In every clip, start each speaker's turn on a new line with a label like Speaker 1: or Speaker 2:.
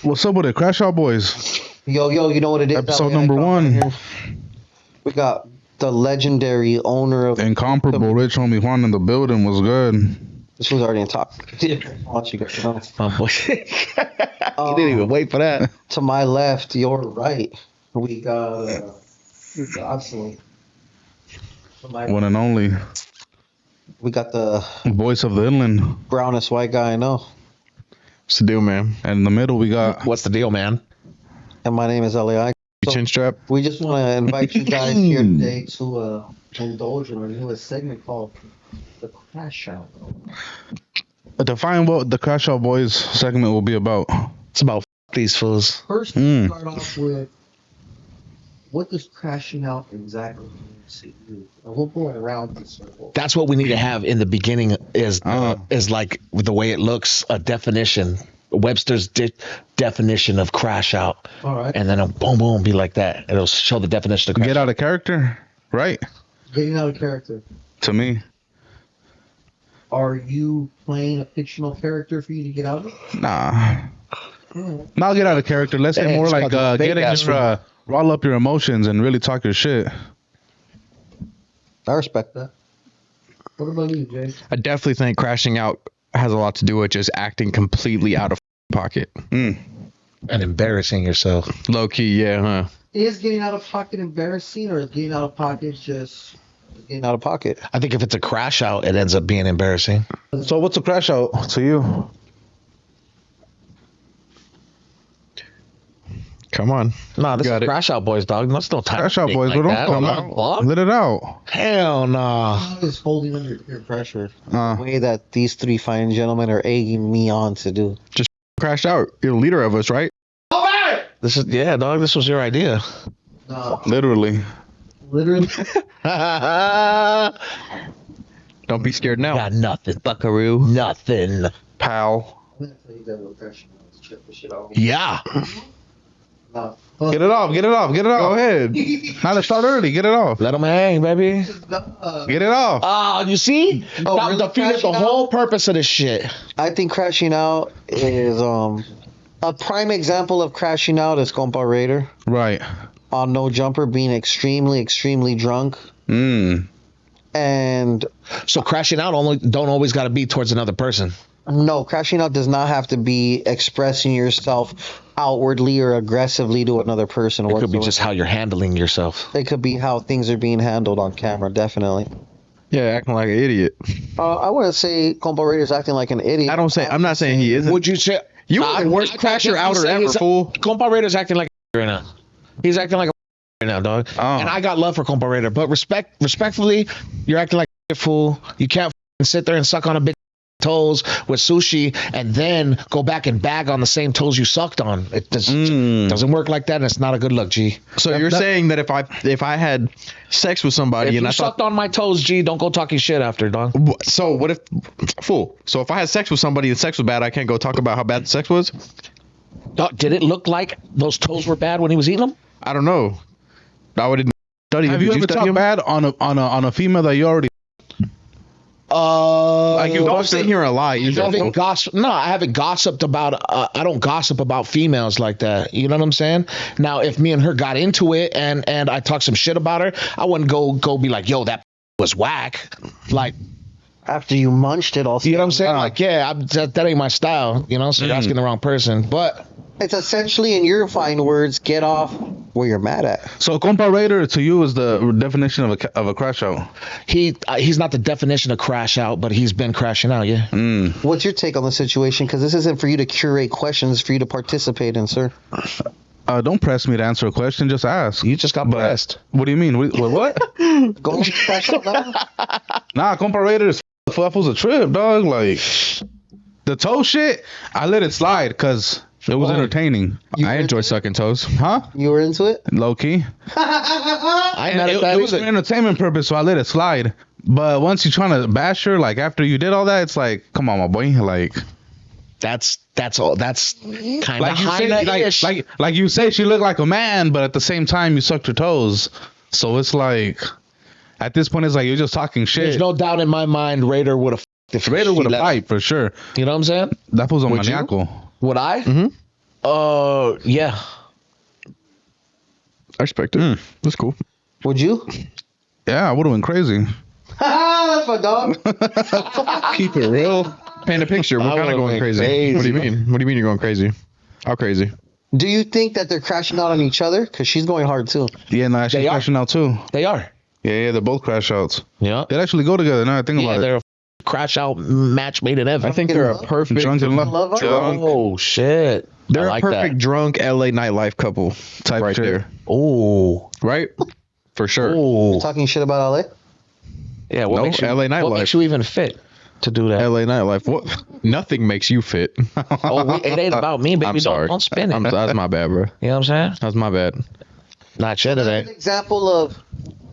Speaker 1: What's up with it, Crash Out Boys?
Speaker 2: Yo, you know what it is?
Speaker 1: Episode number 1.
Speaker 2: We got the legendary owner of
Speaker 1: Incomparable Rich Homie Juan in the building. Was good.
Speaker 2: This was already in talk. Want you guys to know.
Speaker 3: Oh boy. You didn't even wait for that.
Speaker 2: To my left, your right, we got Absolute.
Speaker 1: One and only.
Speaker 2: We got the
Speaker 1: Voice of the Inland.
Speaker 2: brownest white guy I know.
Speaker 3: What's the deal, man?
Speaker 1: And in the middle, we got.
Speaker 3: What's the deal, man?
Speaker 2: And my name is LAI.
Speaker 3: Chin strap.
Speaker 2: We just want to invite you guys here today to indulge in our newest segment called The Crash Out.
Speaker 1: Define what the Crash Out Boys segment will be about.
Speaker 3: It's about these fools.
Speaker 2: First, we start off with what does crashing out exactly mean to you? And we'll go around the circle.
Speaker 3: That's what we need to have in the beginning is like the way it looks, a definition. Webster's definition of crash out.
Speaker 2: All right.
Speaker 3: And then a boom, boom, be like that. It'll show the definition of crash
Speaker 1: Get out of character, right?
Speaker 2: Getting out of character.
Speaker 1: To me.
Speaker 2: Are you playing a fictional character for you to get out of?
Speaker 1: Nah. Not get out of character. Let's say more like get in your, roll up your emotions and really talk your shit.
Speaker 2: I respect that. What about you, Jay?
Speaker 4: I definitely think crashing out has a lot to do with just acting completely out of pocket.
Speaker 3: and embarrassing yourself.
Speaker 4: Low key, yeah, huh?
Speaker 2: Is getting out of pocket embarrassing, or is getting out of pocket just getting out of pocket?
Speaker 3: I think if it's a crash out, it ends up being embarrassing.
Speaker 1: So what's a crash out to you?
Speaker 4: Come on.
Speaker 3: Nah, this
Speaker 4: Got
Speaker 3: is
Speaker 4: it.
Speaker 3: Crash Out Boys, dog. That's no time.
Speaker 1: Crash Out Boys,
Speaker 3: like
Speaker 1: but
Speaker 3: that.
Speaker 1: don't come
Speaker 3: Fuck.
Speaker 1: out. Let it out.
Speaker 3: Hell nah.
Speaker 2: How is holding under peer pressure the way that these three fine gentlemen are egging me on to do?
Speaker 4: Crashed out. You're the leader of us, right?
Speaker 3: This is dog. This was your idea.
Speaker 2: No,
Speaker 1: Literally.
Speaker 2: literally.
Speaker 4: Don't be scared now.
Speaker 3: Got nothing,
Speaker 4: Buckaroo.
Speaker 3: nothing.
Speaker 1: Pal.
Speaker 2: I'm gonna tell you that what crashing out is. Check this shit out.
Speaker 3: Yeah.
Speaker 2: No.
Speaker 1: Get it off. Get it off. Get it off. Go ahead. Now let's start early. Get it off.
Speaker 3: Let them hang, baby.
Speaker 1: Get it off.
Speaker 3: Ah, you see?
Speaker 2: Oh,
Speaker 3: That
Speaker 2: really
Speaker 3: defeated the
Speaker 2: crashing
Speaker 3: whole
Speaker 2: out?
Speaker 3: purpose of this shit.
Speaker 2: I think crashing out is a prime example of crashing out is Compa Raider
Speaker 1: Right.
Speaker 2: on No Jumper being extremely drunk. And
Speaker 3: So crashing out don't always got to be towards another person.
Speaker 2: no, crashing out does not have to be expressing yourself outwardly or aggressively to another person.
Speaker 3: It could be
Speaker 2: whatsoever.
Speaker 3: just how you're handling yourself.
Speaker 2: It could be how things are being handled on camera, definitely.
Speaker 4: Yeah, acting like an idiot.
Speaker 2: I wouldn't say Compa Raider's acting like an idiot.
Speaker 4: I'm not saying he isn't.
Speaker 3: Would you say
Speaker 4: You are the worst crasher outer ever, fool.
Speaker 3: Compa Raider's acting like a right now. He's acting like a right now, dog. And I got love for Compa Raider, but respectfully, you're acting like a fool. You can't sit there and suck on a bitch toes with sushi and then go back and bag on the same toes you sucked on. It doesn't work like that, and it's not a good look, G.
Speaker 4: So you're saying that if I had sex with somebody
Speaker 3: If
Speaker 4: and
Speaker 3: you
Speaker 4: I
Speaker 3: sucked on my toes, G, don't go talking shit after, dog.
Speaker 4: so what if fool? So if I had sex with somebody and sex was bad, I can't go talk about how bad the sex was?
Speaker 3: Dog, did it look like those toes were bad when he was eating them?
Speaker 4: I don't know. I wouldn't study.
Speaker 1: Have you ever talked bad on a female that you already?
Speaker 4: Like you don't sit here and lie. You
Speaker 3: I haven't I haven't gossiped about. I don't gossip about females like that. You know what I'm saying? Now, if me and her got into it and I talked some shit about her, I wouldn't go be like, yo, that was whack. Like,
Speaker 2: After you munched it all.
Speaker 3: you know what I'm saying? Like, yeah, that ain't my style. You know, so you're asking the wrong person. But
Speaker 2: It's essentially, in your fine words, get off where you're mad at.
Speaker 1: So Compa Raider to you is the definition of a crash out.
Speaker 3: he's not the definition of crash out, but he's been crashing out. Yeah.
Speaker 2: What's your take on the situation? Because this isn't for you to curate questions for you to participate in, sir.
Speaker 1: Don't press me to answer a question. Just ask.
Speaker 3: You just got pressed.
Speaker 1: What do you mean? What?
Speaker 2: Go crash out now.
Speaker 1: Nah, Compa Raider is was a trip, dog. Like the toe shit, I let it slide because it was entertaining.
Speaker 4: I enjoy sucking toes.
Speaker 1: Huh?
Speaker 2: You were into it?
Speaker 1: Low key.
Speaker 3: I ain't mad at that
Speaker 1: It was for
Speaker 3: either.
Speaker 1: entertainment purpose, so I let it slide. But once you're trying to bash her, like after you did all that, it's like, come on, my boy. Like
Speaker 3: That's all. That's kind of
Speaker 1: like you say, like you say, she looked like a man, but at the same time, you sucked her toes. So it's like, at this point, it's like you're just talking shit.
Speaker 3: There's no doubt in my mind Raider would have.
Speaker 1: Raider would have fight for sure.
Speaker 3: You know what I'm saying?
Speaker 1: That was a
Speaker 4: Would you?
Speaker 1: maniacal.
Speaker 3: Would I? Yeah.
Speaker 4: I respect it. That's cool.
Speaker 2: Would you?
Speaker 1: Yeah, I would have went crazy.
Speaker 2: That's my dog.
Speaker 1: Keep it real.
Speaker 4: Paint a picture. What
Speaker 3: I
Speaker 4: kind of
Speaker 3: would've
Speaker 4: going
Speaker 3: went
Speaker 4: crazy? What do you
Speaker 3: crazy.
Speaker 4: mean? What do you mean you're going crazy? How crazy?
Speaker 2: Do you think that they're crashing out on each other? Because she's going hard too.
Speaker 1: Yeah, no, she's
Speaker 3: They are.
Speaker 1: crashing out too.
Speaker 3: They are.
Speaker 1: Yeah, they're both crash outs.
Speaker 3: Yeah.
Speaker 1: They'd actually go together. Now I think
Speaker 3: Yeah,
Speaker 1: about it.
Speaker 3: they're a crash out match made in heaven.
Speaker 4: I think they're a perfect
Speaker 1: Drunk in love.
Speaker 2: Love her?
Speaker 3: Oh shit.
Speaker 4: They're
Speaker 3: I like
Speaker 4: a perfect drunk LA nightlife couple
Speaker 1: Type
Speaker 4: right
Speaker 1: shit.
Speaker 4: there.
Speaker 3: that. Oh.
Speaker 4: Right? For sure.
Speaker 3: Oh.
Speaker 2: Talking shit about LA?
Speaker 3: Yeah. What
Speaker 4: No,
Speaker 3: makes you,
Speaker 4: LA
Speaker 3: What
Speaker 4: nightlife.
Speaker 3: makes you even fit to do that?
Speaker 4: LA nightlife. What? Nothing makes you fit.
Speaker 3: It ain't about me, baby.
Speaker 4: I'm sorry.
Speaker 3: Don't spin it.
Speaker 4: That's my bad, bro.
Speaker 3: You know what I'm saying?
Speaker 4: That's my bad.
Speaker 3: Not shit of
Speaker 2: An
Speaker 3: that.
Speaker 2: example of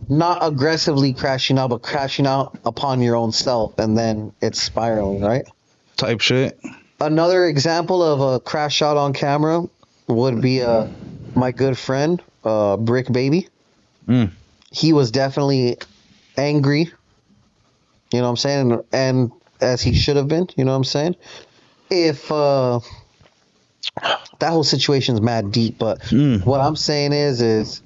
Speaker 2: not aggressively crashing out, but crashing out upon your own self, and then it's spiraling, right?
Speaker 1: Type shit.
Speaker 2: Another example of a crash out on camera would be my good friend, Brick Baby.
Speaker 1: Mm.
Speaker 2: He was definitely angry, you know what I'm saying? And as he should have been, you know what I'm saying? If that whole situation's mad deep, but what I'm saying is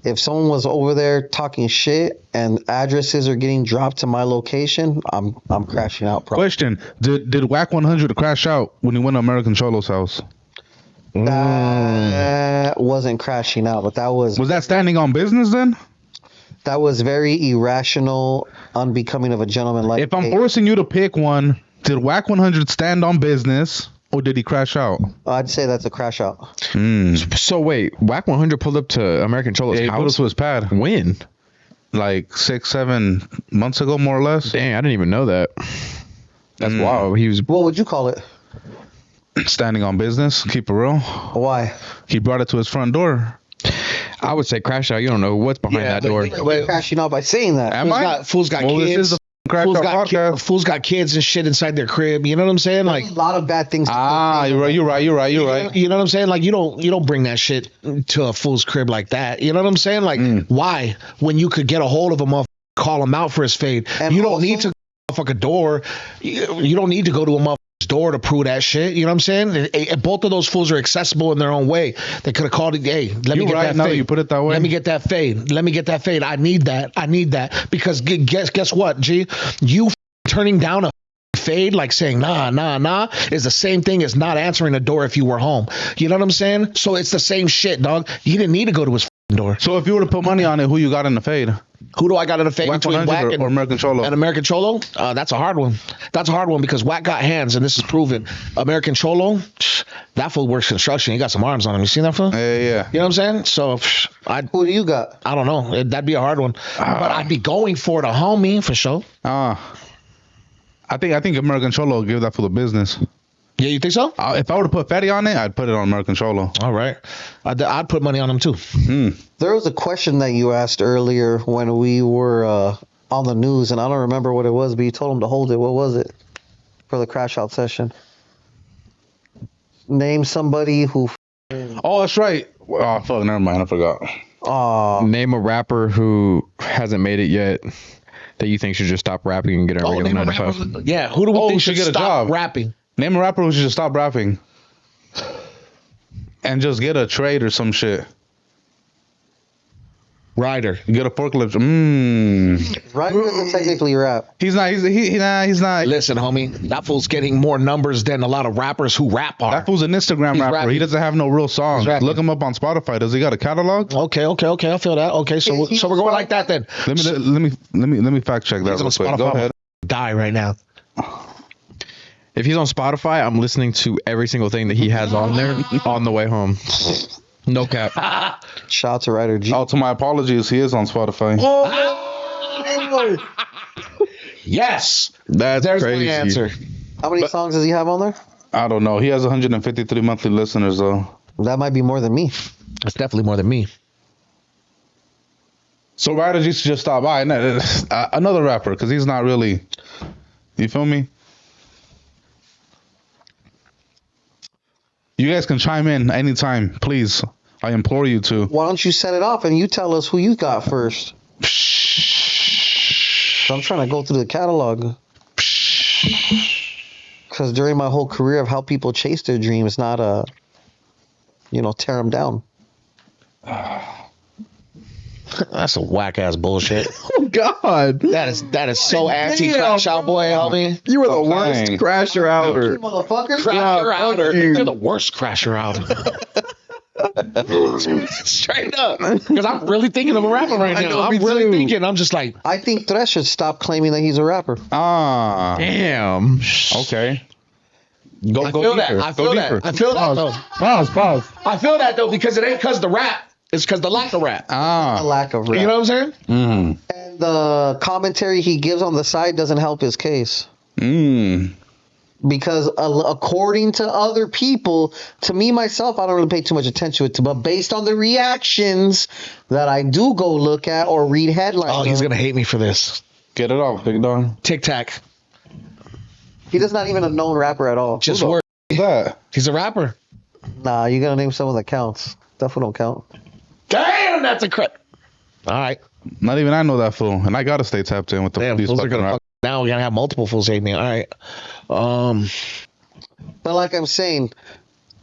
Speaker 2: if someone was over there talking shit and addresses are getting dropped to my location, I'm crashing out. Probably.
Speaker 1: Question: Did Whack 100 crash out when he went to American Cholo's house?
Speaker 2: That wasn't crashing out, but that was
Speaker 1: Was that standing on business then?
Speaker 2: that was very irrational, unbecoming of a gentleman. Like
Speaker 1: If I'm forcing you to pick one, did Whack 100 stand on business or did he crash out?
Speaker 2: I'd say that's a crash out.
Speaker 4: So wait, Whack 100 pulled up to American Cholo's
Speaker 1: Yeah, he put us
Speaker 4: house?
Speaker 1: to his pad
Speaker 4: When?
Speaker 1: like 6-7 months ago, more or less.
Speaker 4: Dang, I didn't even know that. That's wild. He was.
Speaker 2: What would you call it?
Speaker 1: Standing on business. Keep it real.
Speaker 2: Why?
Speaker 1: He brought it to his front door.
Speaker 4: I would say crash out. You don't know what's behind that door.
Speaker 2: You're crashing out by saying that.
Speaker 1: Am I?
Speaker 3: Fools got
Speaker 1: Well, this
Speaker 3: kids.
Speaker 1: is the crash
Speaker 3: Fools
Speaker 1: out
Speaker 3: got,
Speaker 1: podcast.
Speaker 3: fools got kids and shit inside their crib. You know what I'm saying? Like,
Speaker 2: a lot of bad things.
Speaker 1: You're right. You're right.
Speaker 3: you know what I'm saying? Like, you don't bring that shit to a fool's crib like that. You know what I'm saying? Like, why? When you could get a hold of a motherfucker, call him out for his fade.
Speaker 2: And
Speaker 3: You don't
Speaker 2: also-
Speaker 3: need to fuck a door. You don't need to go to a motherfucker's door to prove that shit. You know what I'm saying? Both of those fools are accessible in their own way. They could have called it, hey, let me
Speaker 1: You're
Speaker 3: get
Speaker 1: right.
Speaker 3: that
Speaker 1: Now
Speaker 3: fade.
Speaker 1: that you put it that way.
Speaker 3: Let me get that fade. Let me get that fade. I need that. Because guess what, G? You turning down a fade, like saying nah, is the same thing as not answering the door if you were home. You know what I'm saying? So it's the same shit, dog. You didn't need to go to his door.
Speaker 1: So if you were to put money on it, who you got in the fade?
Speaker 3: Who do I got in the fade
Speaker 1: Whack
Speaker 3: between
Speaker 1: 100
Speaker 3: Whack
Speaker 1: or American Cholo?
Speaker 3: and American Cholo? That's a hard one. That's a hard one because Whack got hands, and this is proven. American Cholo, that fool works construction. He got some arms on him. You seen that fool?
Speaker 1: Yeah.
Speaker 3: You know what I'm saying? So
Speaker 2: Who do you got?
Speaker 3: I don't know. That'd be a hard one. But I'd be going for the homie for sure.
Speaker 1: I think American Cholo will give that for the business.
Speaker 3: Yeah, you think so?
Speaker 1: If I were to put fatty on it, I'd put it on American Cholo.
Speaker 3: All right. I'd put money on him too.
Speaker 2: There was a question that you asked earlier when we were on the news, and I don't remember what it was, but you told him to hold it. What was it for the crash out session? Name somebody who.
Speaker 1: Oh, that's right. Oh, fuck, never mind. I forgot.
Speaker 4: Name a rapper who hasn't made it yet that you think should just stop rapping and get a regular 9 to 5.
Speaker 3: Yeah, who do we think
Speaker 1: should
Speaker 3: should
Speaker 1: get a
Speaker 3: stop
Speaker 1: job.
Speaker 3: rapping?
Speaker 1: Name a rapper who should just stop rapping and just get a trade or some shit.
Speaker 3: Ryder.
Speaker 1: Get a forklift.
Speaker 2: Ryder doesn't technically rap.
Speaker 1: He's not. He's not.
Speaker 3: Listen, homie, that fool's getting more numbers than a lot of rappers who rap are.
Speaker 1: That fool's an Instagram
Speaker 3: He's
Speaker 1: rapper.
Speaker 3: rapping.
Speaker 1: He doesn't have no real songs.
Speaker 3: He's rapping.
Speaker 1: Look him up on Spotify. Does he got a catalog?
Speaker 3: Okay, I feel that. Okay, so we're going like that then.
Speaker 1: Let me fact check that
Speaker 3: He's
Speaker 1: real
Speaker 3: on
Speaker 1: quick.
Speaker 3: Spotify.
Speaker 1: Go ahead.
Speaker 3: Die right now.
Speaker 4: If he's on Spotify, I'm listening to every single thing that he has on there on the way home. No cap.
Speaker 2: Shout out to Ryder G.
Speaker 1: Oh, to my apologies. He is on Spotify.
Speaker 3: Yes.
Speaker 4: That's
Speaker 3: There's
Speaker 4: crazy.
Speaker 3: my answer.
Speaker 2: How many songs does he have on there?
Speaker 1: I don't know. He has 153 monthly listeners though.
Speaker 2: That might be more than me.
Speaker 3: That's definitely more than me.
Speaker 1: So Ryder G should just stop by. Another rapper, because he's not really. You feel me? You guys can chime in anytime, please. I implore you to.
Speaker 2: Why don't you set it off and you tell us who you got first? I'm trying to go through the catalog. Because during my whole career of how people chase their dreams, not tear him down.
Speaker 3: That's a whack ass bullshit.
Speaker 4: Oh God,
Speaker 3: That is so anti crash out, boy, homie.
Speaker 4: you were the worst crasher outer.
Speaker 2: Motherfucker.
Speaker 3: Crasher
Speaker 4: fuck
Speaker 3: outer.
Speaker 4: you.
Speaker 3: You're the worst crasher out. Straight up. Because I'm really thinking of a rapper right
Speaker 4: I
Speaker 3: now.
Speaker 4: know,
Speaker 3: I'm
Speaker 4: me
Speaker 3: really
Speaker 4: too.
Speaker 3: thinking. I'm just like,
Speaker 2: I think Thresh should stop claiming that he's a rapper.
Speaker 4: Damn.
Speaker 1: Okay.
Speaker 3: I feel that. I feel that. I feel that though.
Speaker 1: Pause.
Speaker 3: I feel that though because it ain't because the rap. It's because the lack of rap.
Speaker 2: A lack of rap.
Speaker 3: You know what I'm saying?
Speaker 2: And the commentary he gives on the side doesn't help his case. Because according to other people, to me, myself, I don't really pay too much attention to it. But based on the reactions that I do go look at or read headlines.
Speaker 3: Oh, he's going to hate me for this.
Speaker 1: Get it off, big dog.
Speaker 3: Tic Tac.
Speaker 2: He's not even a known rapper at all.
Speaker 3: Just work.
Speaker 1: Who's that?
Speaker 3: He's a rapper.
Speaker 2: Nah, you got to name someone that counts. Definitely don't count.
Speaker 3: Damn, that's a crap. All right.
Speaker 1: Not even I know that fool, and I gotta stay tapped in with the
Speaker 3: Damn,
Speaker 1: these
Speaker 3: fools are
Speaker 1: fucking
Speaker 3: gonna
Speaker 1: rap.
Speaker 3: fuck. Now we're going to have multiple fools hate me. All right.
Speaker 2: But like I'm saying,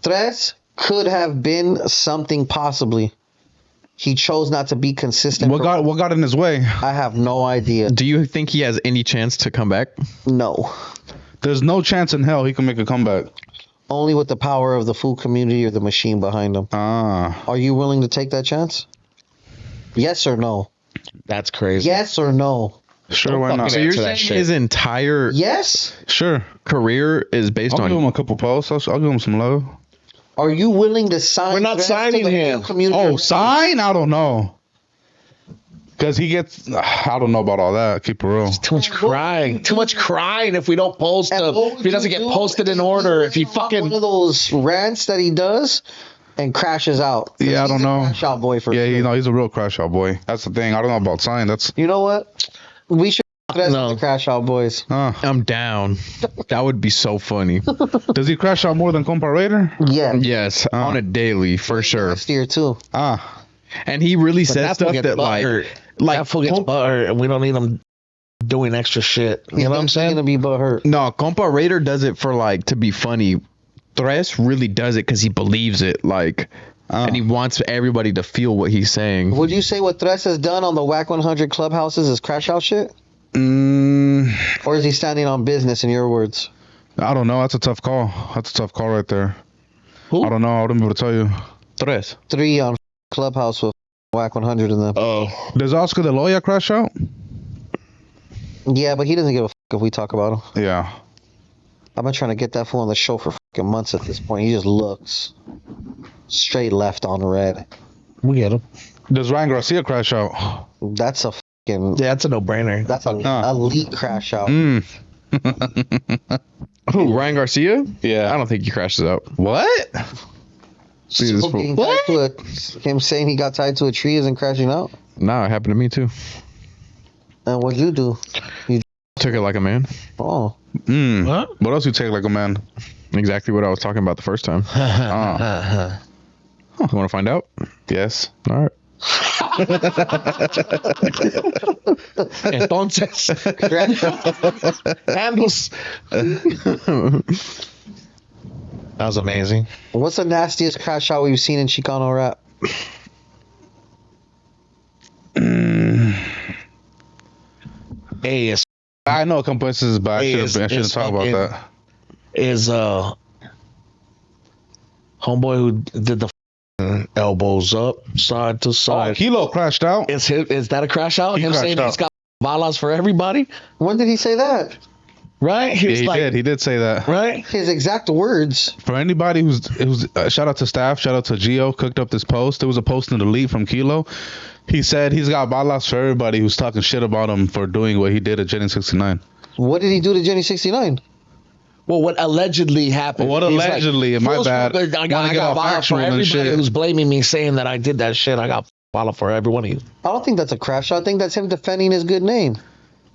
Speaker 2: Thresh could have been something possibly. He chose not to be consistent.
Speaker 1: What got in his way?
Speaker 2: I have no idea.
Speaker 4: Do you think he has any chance to come back?
Speaker 2: No.
Speaker 1: There's no chance in hell he can make a comeback.
Speaker 2: Only with the power of the food community or the machine behind him. Are you willing to take that chance? Yes or no?
Speaker 3: That's crazy.
Speaker 2: Yes or no?
Speaker 1: Sure, why not?
Speaker 4: So you're
Speaker 3: Answer that
Speaker 4: saying
Speaker 3: shit.
Speaker 4: his entire
Speaker 2: Yes?
Speaker 1: Sure.
Speaker 4: career is based
Speaker 1: I'll give him
Speaker 4: on?
Speaker 1: a couple posts. I'll give him some love.
Speaker 2: Are you willing to sign?
Speaker 3: We're not
Speaker 2: Thresh
Speaker 3: signing
Speaker 2: to the
Speaker 3: him.
Speaker 2: food community?
Speaker 1: Oh, sign? I don't know. Because he gets... I don't know about all that. Keep it real.
Speaker 3: Too much crying. Too much crying if we don't post
Speaker 2: And
Speaker 3: him.
Speaker 2: what
Speaker 3: If
Speaker 2: would
Speaker 3: he doesn't
Speaker 2: you
Speaker 3: get
Speaker 2: do
Speaker 3: posted in
Speaker 2: if
Speaker 3: order.
Speaker 2: he
Speaker 3: If he
Speaker 2: goes on
Speaker 3: fucking...
Speaker 2: one of those rants that he does and crashes out.
Speaker 1: Yeah, I
Speaker 2: He's
Speaker 1: don't
Speaker 2: a
Speaker 1: know.
Speaker 2: Crash out boy for
Speaker 1: Yeah,
Speaker 2: sure.
Speaker 1: he's a real crash out boy. That's the thing. I don't know about sign. That's...
Speaker 2: You know what? We should Thresh
Speaker 3: No.
Speaker 2: the crash out boys.
Speaker 4: I'm down. That would be so funny.
Speaker 1: Does he crash out more than Compa Raider?
Speaker 2: Yeah.
Speaker 4: Yes, on a daily for sure.
Speaker 2: Last year too.
Speaker 4: And he really
Speaker 3: But
Speaker 4: said
Speaker 3: that fool
Speaker 4: stuff
Speaker 3: gets
Speaker 4: that
Speaker 3: butthurt. That fool gets butthurt and we don't need him doing extra shit. You know what I'm
Speaker 2: He's
Speaker 3: saying?
Speaker 2: gonna be butthurt.
Speaker 4: No, Compa Raider does it for to be funny. Thresh really does it because he believes it, and he wants everybody to feel what he's saying.
Speaker 2: Would you say what Thresh has done on the Whack 100 clubhouses is crash out shit? Or is he standing on business in your words?
Speaker 1: I don't know. That's a tough call. That's a tough call right there.
Speaker 3: Who?
Speaker 1: I don't know. I wouldn't be able to tell you.
Speaker 4: Thresh.
Speaker 2: 3 on clubhouse with Whack 100 in them.
Speaker 3: Oh.
Speaker 1: Does Oscar De Loya crash out?
Speaker 2: Yeah, but he doesn't give a fuck if we talk about him.
Speaker 1: Yeah.
Speaker 2: I've been trying to get that fool on the show for fucking months at this point. He just looks straight left on red.
Speaker 3: We get him.
Speaker 1: Does Ryan Garcia crash out?
Speaker 2: That's a fucking...
Speaker 3: Yeah, that's a no-brainer.
Speaker 2: That's an elite crash out.
Speaker 4: Who? Ryan Garcia?
Speaker 1: Yeah.
Speaker 4: I don't think he crashes out.
Speaker 1: What?
Speaker 2: So getting tied to him saying he got tied to a tree isn't crashing out?
Speaker 4: No, it happened to me too.
Speaker 2: And what'd you do?
Speaker 4: Took it like a man.
Speaker 2: Oh.
Speaker 3: What?
Speaker 1: What else you take like a man?
Speaker 4: Exactly what I was talking about the first time. You want to find out?
Speaker 1: Yes.
Speaker 4: All right.
Speaker 3: Entonces, handles. That was amazing.
Speaker 2: What's the nastiest crash out we've seen in Chicano rap?
Speaker 3: Hey,
Speaker 1: I know a couple places, but I
Speaker 3: Hey,
Speaker 1: shouldn't talk about that.
Speaker 3: is homeboy who did the elbows up side to
Speaker 1: Oh,
Speaker 3: side.
Speaker 1: Kilo crashed out.
Speaker 3: Is that a crash out?
Speaker 1: He
Speaker 3: Him saying
Speaker 1: crashed
Speaker 3: he's got balas for everybody,
Speaker 2: When did he say that?
Speaker 3: right?
Speaker 1: Yeah,
Speaker 3: Was
Speaker 1: he
Speaker 3: like,
Speaker 1: did. He did say that.
Speaker 3: right?
Speaker 2: His exact words.
Speaker 1: For anybody who's shout out to staff, shout out to Gio, cooked up this post. There was a post in the lead from Kilo. He said he's got balas for everybody who's talking shit about him for doing what he did at Jenny 69.
Speaker 2: What did he do to Jenny 69?
Speaker 3: Well, what allegedly happened?
Speaker 1: What
Speaker 3: He's
Speaker 1: allegedly, my
Speaker 3: "Fools,
Speaker 1: bad.
Speaker 3: I
Speaker 1: Wanna
Speaker 3: got
Speaker 1: get all
Speaker 3: bala for
Speaker 1: factual and
Speaker 3: everybody
Speaker 1: shit."
Speaker 3: who's blaming me, saying that I did that shit. I got bala for every one of you.
Speaker 2: I don't think that's a crash out. I think that's him defending his good name.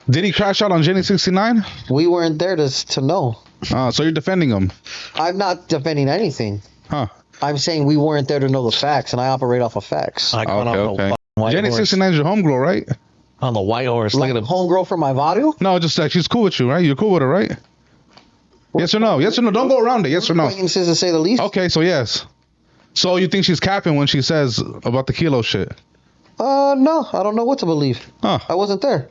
Speaker 1: Did he crash out on Jenny 69?
Speaker 2: We weren't there to know.
Speaker 1: So you're defending him.
Speaker 2: I'm not defending anything.
Speaker 1: Huh.
Speaker 2: I'm saying we weren't there to know the facts, and I operate off of facts.
Speaker 3: I got on the
Speaker 1: Okay.
Speaker 3: fucking white
Speaker 1: Jenny
Speaker 3: horse.
Speaker 1: 69 is your homegirl, right?
Speaker 3: On the white horse. Look
Speaker 2: Like
Speaker 3: at
Speaker 2: a
Speaker 3: him.
Speaker 2: homegirl from my Vadio?
Speaker 1: No, just like she's cool with you, right? You're cool with her, right? Yes or no? Yes or no? Don't go around it. Yes or no?
Speaker 2: Acquaintances to say the least.
Speaker 1: Okay, so yes. So you think she's capping when she says about the kilo shit?
Speaker 2: No, I don't know what to believe.
Speaker 1: Oh.
Speaker 2: I wasn't there.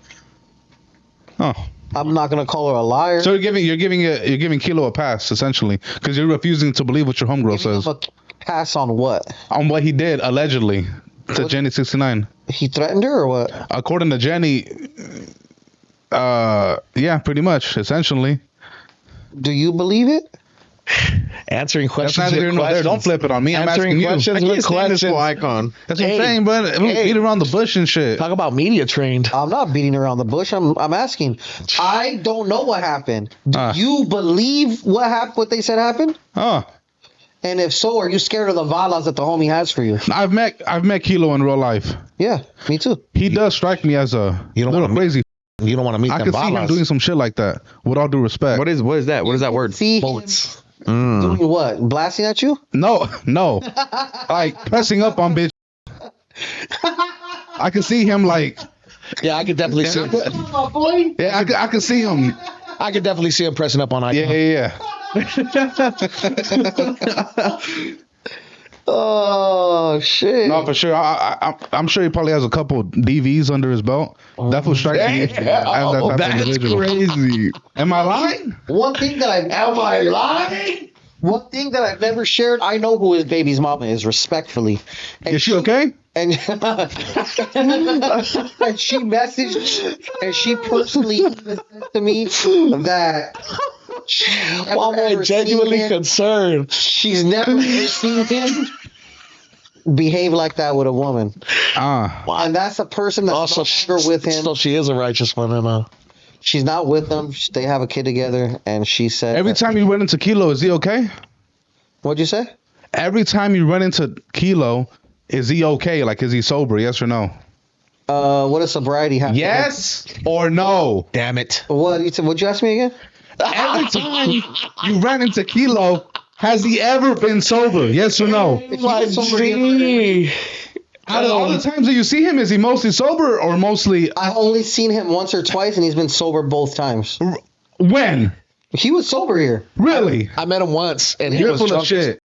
Speaker 1: Oh.
Speaker 2: I'm not gonna call her a liar.
Speaker 1: So you're giving Kilo a pass essentially because you're refusing to believe what your homegirl says.
Speaker 2: A pass on what?
Speaker 1: On what he did allegedly to Jenny 69.
Speaker 2: He threatened her or what?
Speaker 1: According to Jenny, yeah, pretty much, essentially.
Speaker 2: Do you believe it?
Speaker 3: Answering
Speaker 1: That's
Speaker 3: questions.
Speaker 1: neither here nor there. Don't flip it on me. I'm asking you.
Speaker 3: questions with questions.
Speaker 4: Icon.
Speaker 1: That's what I'm saying, but beat around the bush and shit.
Speaker 3: Talk about media trained.
Speaker 2: I'm not beating around the bush. I'm asking. I don't know what happened. Do you believe what happened? What they said happened?
Speaker 1: Oh.
Speaker 2: And if so, are you scared of the valas that the homie has for you?
Speaker 1: I've met Kilo in real life.
Speaker 2: Yeah, me too.
Speaker 1: He does strike me as a little crazy.
Speaker 3: You don't want to meet
Speaker 1: I
Speaker 3: them
Speaker 1: can see him
Speaker 3: balas.
Speaker 1: doing some shit like that. With all due respect.
Speaker 4: What is that? What is that word?
Speaker 2: See
Speaker 3: Bullets.
Speaker 2: him doing what? Blasting at you?
Speaker 1: No. Like pressing up on bitch. I can see him like.
Speaker 3: Yeah, I could definitely see him.
Speaker 1: Yeah, I can see him.
Speaker 3: I could definitely see him pressing up on Icon.
Speaker 1: Yeah.
Speaker 2: Oh shit!
Speaker 1: No, for sure. I'm sure he probably has a couple DVs under his belt. That's what strikes me. As that type of
Speaker 3: That's
Speaker 1: individual.
Speaker 3: crazy.
Speaker 1: Am I lying?
Speaker 2: One thing that One thing that I've never shared. I know who his baby's mama is, respectfully. And
Speaker 1: Is she okay?
Speaker 2: And, and she messaged and she personally said to me that
Speaker 3: Mama is genuinely concerned.
Speaker 2: She's never seen him behave like that with a woman. And that's a person that's
Speaker 3: Also,
Speaker 2: no longer with him.
Speaker 3: So she is a righteous woman.
Speaker 2: She's not with them. They have a kid together, and she said
Speaker 1: Every time you run into Kilo, is he okay?
Speaker 2: What'd you say?
Speaker 1: Every time you run into Kilo, is he okay? Like, is he sober? Yes or no?
Speaker 2: What does sobriety have?
Speaker 1: Yes or no?
Speaker 3: Damn it.
Speaker 2: What'd you ask me again?
Speaker 1: Every time you ran into Kilo, has he ever been sober? Yes or no? Out of all the times that you see him, is he mostly sober or mostly?
Speaker 2: I've only seen him once or twice, and he's been sober both times.
Speaker 1: When?
Speaker 2: He was sober here.
Speaker 1: Really?
Speaker 3: I met him once, and he
Speaker 1: You're
Speaker 3: was
Speaker 1: full
Speaker 3: drunk.
Speaker 1: of shit.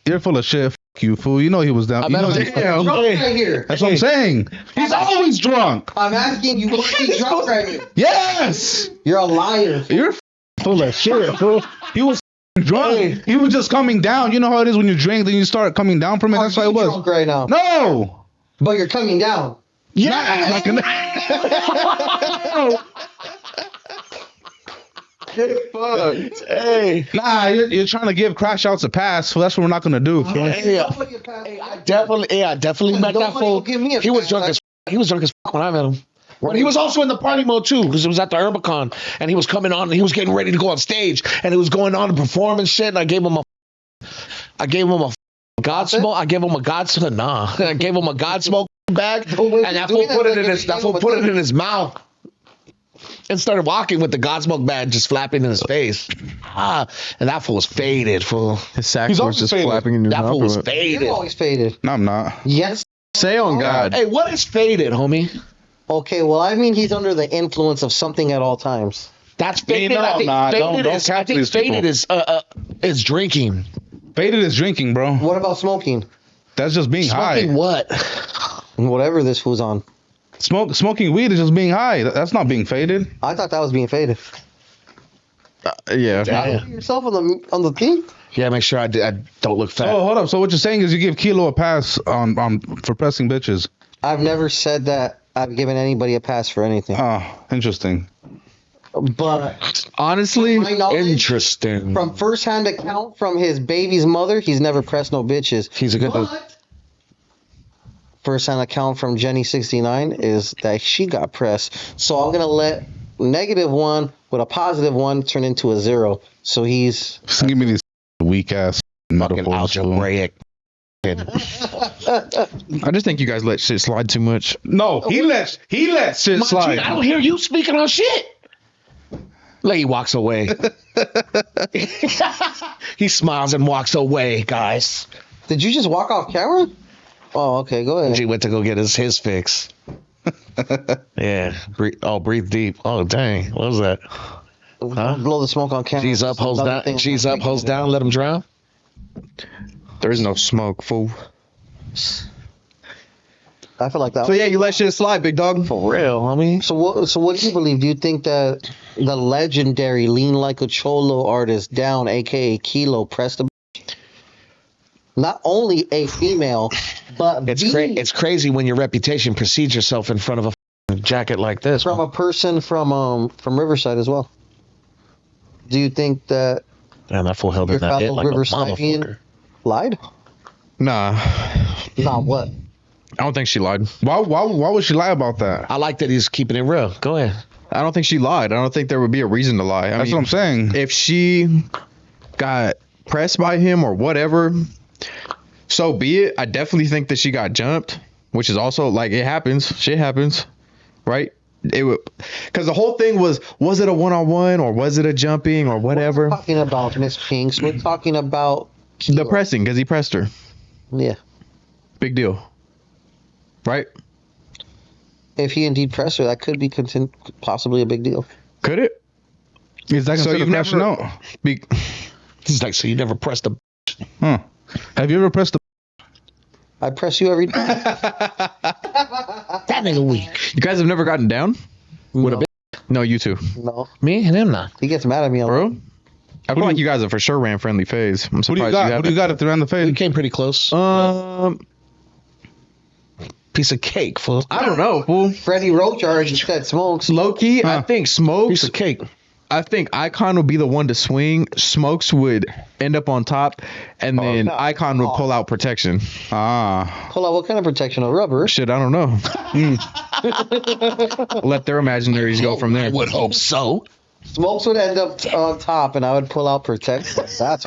Speaker 1: You're full of shit. F you, fool. You know he was down.
Speaker 3: I
Speaker 1: You
Speaker 3: met
Speaker 1: know
Speaker 3: him.
Speaker 1: he-
Speaker 3: Damn.
Speaker 2: Right here.
Speaker 1: That's what I'm saying. He's always drunk.
Speaker 2: I'm asking you, was he drunk right here?
Speaker 1: Yes.
Speaker 2: You're a liar.
Speaker 1: You're full of shit, fool. He was drunk. He was just coming down. You know how it is when you drink, then you start coming down from it. That's how it was.
Speaker 2: Drunk right now.
Speaker 1: No.
Speaker 2: But you're coming down.
Speaker 1: Yeah. Like
Speaker 3: Hey.
Speaker 1: nah, you're trying to give crash outs a pass, so that's what we're not gonna do.
Speaker 3: I definitely met that fool.
Speaker 2: Give me a
Speaker 3: He was
Speaker 2: pass.
Speaker 3: drunk as fuck when I met him. But he was also in the party mode too, because it was at the Urbicon, and he was coming on, and he was getting ready to go on stage, and he was going on to perform and shit. And I gave him a God smoke. I gave him a God smoke. Nah, I gave him a God smoke bag, and that fool put it in his mouth. And started walking with the Godsmoke bag just flapping in his face. And that fool was faded, fool.
Speaker 4: His sack
Speaker 1: He's
Speaker 4: was
Speaker 1: always
Speaker 4: just
Speaker 1: faded.
Speaker 4: flapping in your
Speaker 3: That
Speaker 4: mouth.
Speaker 3: fool was
Speaker 2: You're
Speaker 3: faded.
Speaker 2: always faded.
Speaker 1: No, I'm not.
Speaker 2: Yes.
Speaker 4: Say on God.
Speaker 3: Hey, what is faded, homie?
Speaker 2: Okay, well, I mean he's under the influence of something at all times.
Speaker 3: That's faded.
Speaker 1: No,
Speaker 3: I think
Speaker 1: nah,
Speaker 3: faded
Speaker 1: don't
Speaker 3: is.
Speaker 1: catch
Speaker 3: I think
Speaker 1: these
Speaker 3: faded
Speaker 1: people.
Speaker 3: is drinking.
Speaker 1: Faded is drinking, bro.
Speaker 2: What about smoking?
Speaker 1: That's just being
Speaker 3: Smoking
Speaker 1: high.
Speaker 3: what?
Speaker 2: Whatever this fool's on.
Speaker 1: Smoking weed is just being high. That's not being faded.
Speaker 2: I thought that was being faded.
Speaker 4: Yeah.
Speaker 3: Damn.
Speaker 2: Yourself on the thing?
Speaker 3: Yeah, make sure I don't look fat.
Speaker 1: Oh, hold up. So what you're saying is you give Kilo a pass on for pressing bitches.
Speaker 2: I've never said that I've given anybody a pass for anything.
Speaker 1: Oh, interesting.
Speaker 2: But
Speaker 4: Honestly,
Speaker 2: my knowledge,
Speaker 3: Interesting.
Speaker 2: from first-hand account from his baby's mother, he's never pressed no bitches.
Speaker 3: He's a good dude.
Speaker 2: But first-hand account from Jenny 69 is that she got pressed. So I'm gonna let -1 with a +1 turn into a 0. So he's
Speaker 1: Just give me these weak ass
Speaker 3: Fucking
Speaker 1: metaphors. fool.
Speaker 3: algebraic.
Speaker 4: I just think you guys let shit slide too much.
Speaker 1: No, he lets shit
Speaker 3: I
Speaker 1: slide.
Speaker 3: don't hear you speaking on shit. Like he walks away. He smiles and walks away, guys.
Speaker 2: Did you just walk off camera? Oh, okay, go ahead.
Speaker 3: She went to go get his fix. Yeah. Breathe deep. Oh, dang. What was that?
Speaker 2: Don't blow the smoke on camera.
Speaker 3: G's up, holes
Speaker 2: Another
Speaker 3: down.
Speaker 2: thing
Speaker 3: G's
Speaker 2: I'm
Speaker 3: up, holes
Speaker 2: thinking
Speaker 3: down. Let him drown.
Speaker 4: There is no smoke, fool.
Speaker 2: I feel like that.
Speaker 4: So yeah, you let shit slide, big dog.
Speaker 3: For real, homie.
Speaker 2: So what do you believe? Do you think that the legendary Lean Like a Cholo artist Down, aka Kilo, pressed the not only a female, but
Speaker 3: It's crazy when your reputation precedes yourself in front of a jacket like this.
Speaker 2: from a person from Riverside as well? Do you think that
Speaker 3: Damn, that fool held
Speaker 2: your
Speaker 3: in that hit
Speaker 2: fellow
Speaker 3: like a
Speaker 2: Riversidean
Speaker 3: motherfucker.
Speaker 2: lied?
Speaker 4: Nah,
Speaker 2: Not what?
Speaker 4: I don't think she lied.
Speaker 1: Why would she lie about that?
Speaker 3: I like that he's keeping it real. Go ahead.
Speaker 4: I don't think she lied. I don't think there would be a reason to lie.
Speaker 1: That's what I'm saying.
Speaker 4: If she got pressed by him or whatever, so be it. I definitely think that she got jumped, which is also like it happens. Shit happens, right? It would, because the whole thing was it a one-on-one or was it a jumping or whatever?
Speaker 2: We're talking about Miss Pinks. We're talking about
Speaker 4: The pressing, because he pressed her.
Speaker 2: yeah.
Speaker 4: Big deal, right?
Speaker 2: If he indeed pressed her, that could be possibly a big deal.
Speaker 4: Could it?
Speaker 1: Is that considered crashing out?
Speaker 3: He's like, so you never pressed a.
Speaker 1: Huh. Have you ever pressed the?
Speaker 2: I press you every day.
Speaker 3: That nigga weak.
Speaker 4: You guys have never gotten down?
Speaker 3: With a bitch?
Speaker 4: No, you two.
Speaker 2: No,
Speaker 3: Me and him not.
Speaker 2: he gets mad at me a lot.
Speaker 4: Bro? I feel like you guys have for sure ran friendly phase. I'm
Speaker 1: Who do you
Speaker 4: surprised
Speaker 1: got?
Speaker 4: you
Speaker 1: Who do you got if they're on the
Speaker 3: We
Speaker 1: fade?
Speaker 3: came pretty close. Piece of cake, fool.
Speaker 4: I don't know, fool.
Speaker 2: Freddie Roach already said smokes.
Speaker 4: Low key, I think Smokes.
Speaker 3: Piece of cake.
Speaker 4: I think Icon would be the one to swing. Smokes would end up on top, and then
Speaker 2: no.
Speaker 4: Icon would pull out protection.
Speaker 1: Ah.
Speaker 2: Pull out what kind of protection? A rubber?
Speaker 4: Shit, I don't know. Let their imaginaries go from there.
Speaker 3: Would hope so.
Speaker 2: Smokes would end up on top, and I would pull out protection. That's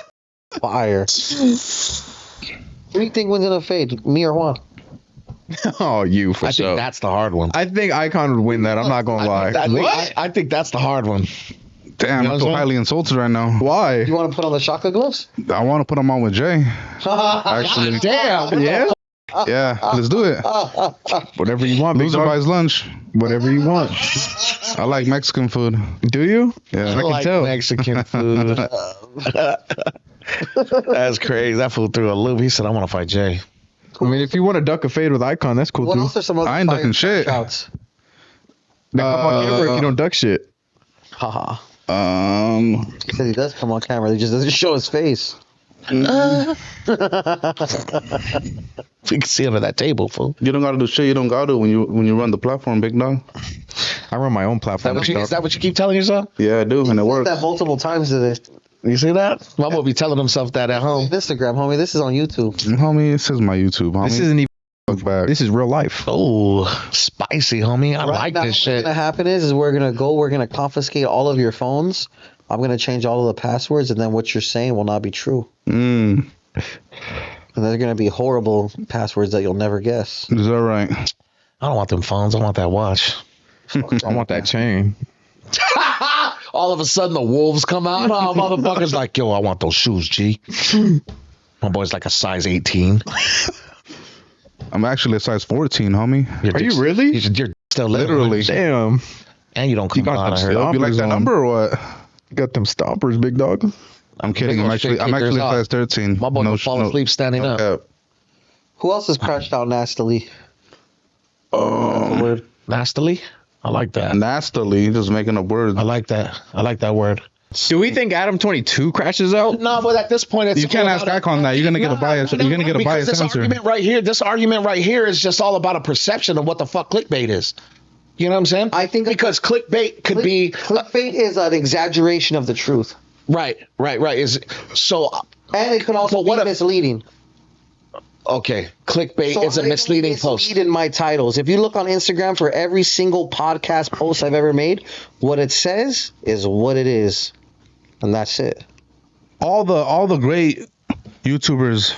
Speaker 2: fire. Who do you think wins in a fade? Me or Juan?
Speaker 4: Oh, you for
Speaker 3: I
Speaker 4: sure.
Speaker 3: think that's the hard one.
Speaker 4: I think Icon would win that. I'm not gonna lie.
Speaker 3: I think that's the hard one.
Speaker 1: Damn,
Speaker 3: You know
Speaker 1: I
Speaker 3: what
Speaker 1: feel
Speaker 3: I'm
Speaker 1: highly insulted right now.
Speaker 4: Why?
Speaker 2: You want to put on the shotgun gloves?
Speaker 1: I want to put them on with Jay. Actually,
Speaker 3: Damn.
Speaker 4: Yeah.
Speaker 1: yeah, let's do it.
Speaker 4: Whatever you want, big
Speaker 1: Loser
Speaker 4: dog.
Speaker 1: buys lunch.
Speaker 4: Whatever you want.
Speaker 1: I like Mexican food.
Speaker 4: Do you?
Speaker 1: Yeah.
Speaker 4: I can tell.
Speaker 3: Mexican food. That's crazy. That fool threw a loop. He said, I want to fight Jay.
Speaker 4: I mean, if you want to duck a fade with Icon, that's cool
Speaker 2: What
Speaker 4: too.
Speaker 2: else are some other
Speaker 1: I ain't
Speaker 2: fire
Speaker 1: ducking shit.
Speaker 2: shouts?
Speaker 4: Now, come on camera if you don't duck shit.
Speaker 2: Haha.
Speaker 1: Um,
Speaker 2: He said he does come on camera. He just doesn't show his face.
Speaker 3: We can see under that table, fool.
Speaker 1: you don't gotta do shit. You don't gotta do when you run the platform, big dog.
Speaker 4: I run my own platform.
Speaker 3: Is that what you keep telling yourself?
Speaker 1: Yeah, I do, and it
Speaker 2: Said
Speaker 1: works.
Speaker 2: that multiple times today.
Speaker 3: You see that? My boy be telling himself that at home.
Speaker 2: Instagram, homie. This is on YouTube.
Speaker 1: Homie, this is my YouTube, homie.
Speaker 4: This isn't even.
Speaker 1: Fuck back.
Speaker 4: This is real life.
Speaker 3: Oh, spicy, homie. I
Speaker 2: Right
Speaker 3: like
Speaker 2: now,
Speaker 3: this
Speaker 2: what's
Speaker 3: shit.
Speaker 2: gonna happen is we're gonna confiscate all of your phones. I'm gonna change all of the passwords, and then what you're saying will not be true.
Speaker 1: Mm,
Speaker 2: And they're gonna be horrible passwords that you'll never guess.
Speaker 1: is that right?
Speaker 3: I don't want them phones. I want that watch.
Speaker 4: I want that chain.
Speaker 3: All of a sudden, the wolves come out. Oh, motherfuckers like, yo, I want those shoes, G. My boy's like a size 18.
Speaker 1: I'm actually a size 14, homie.
Speaker 4: Are you really?
Speaker 3: You're still
Speaker 1: Literally.
Speaker 4: Damn.
Speaker 3: And you don't come
Speaker 4: got
Speaker 3: out
Speaker 4: them
Speaker 3: of her.
Speaker 4: still.
Speaker 1: You like that
Speaker 4: on.
Speaker 1: number or what?
Speaker 4: You got them stompers, big dog.
Speaker 1: I'm kidding.
Speaker 3: Big
Speaker 1: I'm
Speaker 3: old straight
Speaker 1: actually
Speaker 3: kickers out.
Speaker 1: size 13.
Speaker 3: My boy
Speaker 1: No
Speaker 3: can
Speaker 1: sh-
Speaker 3: fall
Speaker 1: no-
Speaker 3: asleep standing
Speaker 1: no
Speaker 3: up.
Speaker 1: cap.
Speaker 2: Who else has crashed out nastily?
Speaker 3: Word. Nastily? I like that.
Speaker 1: Nastily, just making up words.
Speaker 3: I like that. I like that word.
Speaker 4: Do we think Adam 22 crashes out?
Speaker 3: No, but at this point, it's
Speaker 1: You can't ask Icon that. You're gonna get a bias. You're gonna get a biased
Speaker 3: this
Speaker 1: answer.
Speaker 3: argument right here. This argument right here is just all about a perception of what the fuck clickbait is. You know what I'm saying?
Speaker 2: I think
Speaker 3: because clickbait could be
Speaker 2: Clickbait is an exaggeration of the truth,
Speaker 3: right. Is so
Speaker 2: and it can also
Speaker 3: But what
Speaker 2: be
Speaker 3: if-
Speaker 2: misleading.
Speaker 3: okay. Clickbait is a
Speaker 2: I
Speaker 3: misleading
Speaker 2: don't
Speaker 3: post.
Speaker 2: mislead in my titles. If you look on Instagram for every single podcast post I've ever made, what it says is what it is, and that's it.
Speaker 1: All the great YouTubers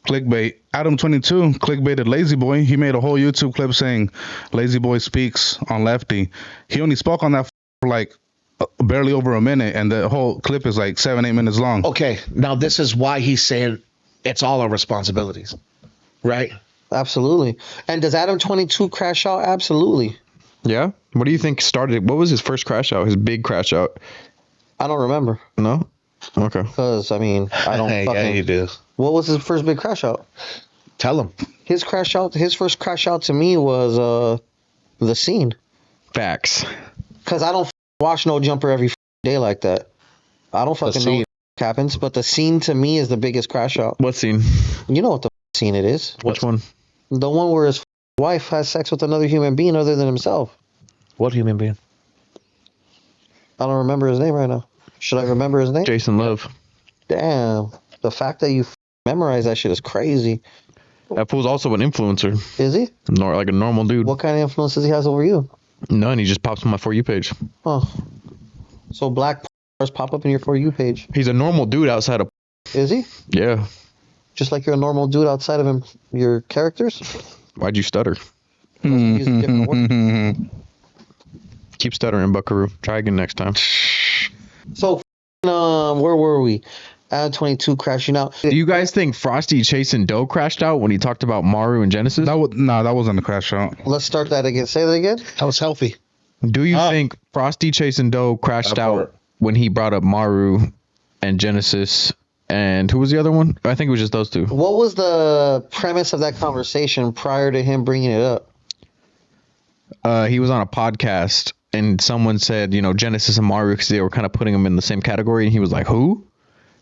Speaker 1: clickbait. Adam 22 clickbaited Lazy Boy. He made a whole YouTube clip saying Lazy Boy speaks on Lefty. He only spoke on that for like barely over a minute, and the whole clip is like 7-8 minutes long.
Speaker 3: Okay. Now this is why he's saying it's all our responsibilities, right?
Speaker 2: Absolutely. And does Adam 22 crash out? Absolutely.
Speaker 4: Yeah. What do you think started? What was his first crash out? His big crash out?
Speaker 2: I don't remember.
Speaker 4: No. Okay.
Speaker 2: Because I mean, I don't
Speaker 3: Hey,
Speaker 2: fucking.
Speaker 3: yeah, you do.
Speaker 2: What was his first big crash out?
Speaker 3: Tell him.
Speaker 2: His first crash out to me was the scene.
Speaker 4: Facts.
Speaker 2: Because I don't watch No Jumper every day like that. I don't fucking know
Speaker 3: scene.
Speaker 2: what happens, but the scene to me is the biggest crash out.
Speaker 4: What scene?
Speaker 2: You know what the scene it is?
Speaker 4: Which one?
Speaker 2: The one where his wife has sex with another human being other than himself.
Speaker 3: What human being?
Speaker 2: I don't remember his name right now. Should I remember his name?
Speaker 4: Jason Love.
Speaker 2: Damn. The fact that you memorize that shit is crazy.
Speaker 4: That fool's also an influencer.
Speaker 2: Is he?
Speaker 4: Like a normal dude.
Speaker 2: What kind of influence does he has over you?
Speaker 4: None. He just pops on my For You page.
Speaker 2: Oh. So black stars pop up in your For You page.
Speaker 4: He's a normal dude outside of.
Speaker 2: Is he?
Speaker 4: Yeah.
Speaker 2: Just like you're a normal dude outside of him, your characters?
Speaker 4: Why'd you stutter?
Speaker 2: Use a different word.
Speaker 4: Keep stuttering, Buckaroo. Try again next time.
Speaker 2: So, where were we? Ad 22 crashing out.
Speaker 4: Do you guys think Frosty chasing Doe crashed out when he talked about Maru and Genesis?
Speaker 1: That wasn't a crash out.
Speaker 2: Let's start that again. Say that again.
Speaker 3: That was healthy.
Speaker 4: Do you think Frosty chasing Doe crashed out when he brought up Maru and Genesis? And who was the other one? I think it was just those two.
Speaker 2: What was the premise of that conversation prior to him bringing it up?
Speaker 4: He was on a podcast and someone said, Genesis and Maru, because they were kind of putting them in the same category. And he was like, who?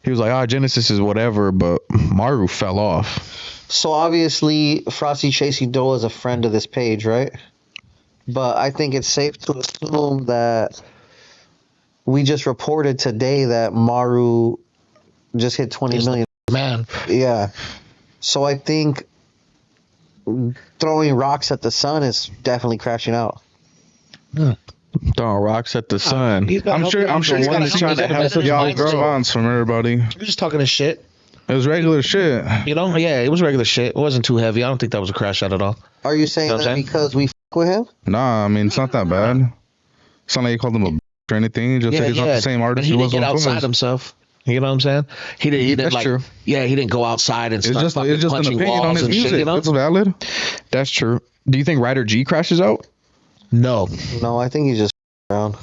Speaker 4: He was like, Genesis is whatever, but Maru fell off.
Speaker 2: So obviously, Frosty chasing Doe is a friend of this page, right? But I think it's safe to assume that we just reported today that Maru just hit 20 million.
Speaker 3: Man.
Speaker 2: Yeah. So I think throwing rocks at the sun is definitely crashing out.
Speaker 4: Throwing rocks at the sun.
Speaker 1: I'm sure
Speaker 3: he's
Speaker 1: one is trying to have y'all response from everybody.
Speaker 3: You're just talking his shit.
Speaker 1: It was regular shit.
Speaker 3: Yeah, it was regular shit. It wasn't too heavy. I don't think that was a crash out at all.
Speaker 2: Are you saying
Speaker 3: You know what
Speaker 2: that
Speaker 3: I'm saying?
Speaker 2: because we with him?
Speaker 1: Nah, I mean, it's not that bad. It's not like you called him a or anything. Just like he's not the same
Speaker 3: But
Speaker 1: artist
Speaker 3: he
Speaker 1: he
Speaker 3: didn't
Speaker 1: was
Speaker 3: get
Speaker 1: on
Speaker 3: outside
Speaker 1: Twins.
Speaker 3: himself. You know what I'm saying? He didn't
Speaker 4: That's
Speaker 3: like.
Speaker 4: true.
Speaker 3: Yeah, he didn't go outside and
Speaker 1: It's
Speaker 3: start
Speaker 1: just
Speaker 3: fucking
Speaker 1: an
Speaker 3: punching
Speaker 1: opinion on
Speaker 3: walls
Speaker 1: his
Speaker 3: and shit.
Speaker 1: music.
Speaker 3: You know?
Speaker 1: It's valid.
Speaker 4: That's true. Do you think Ryder G crashes out?
Speaker 3: No.
Speaker 2: No, I think he's just around.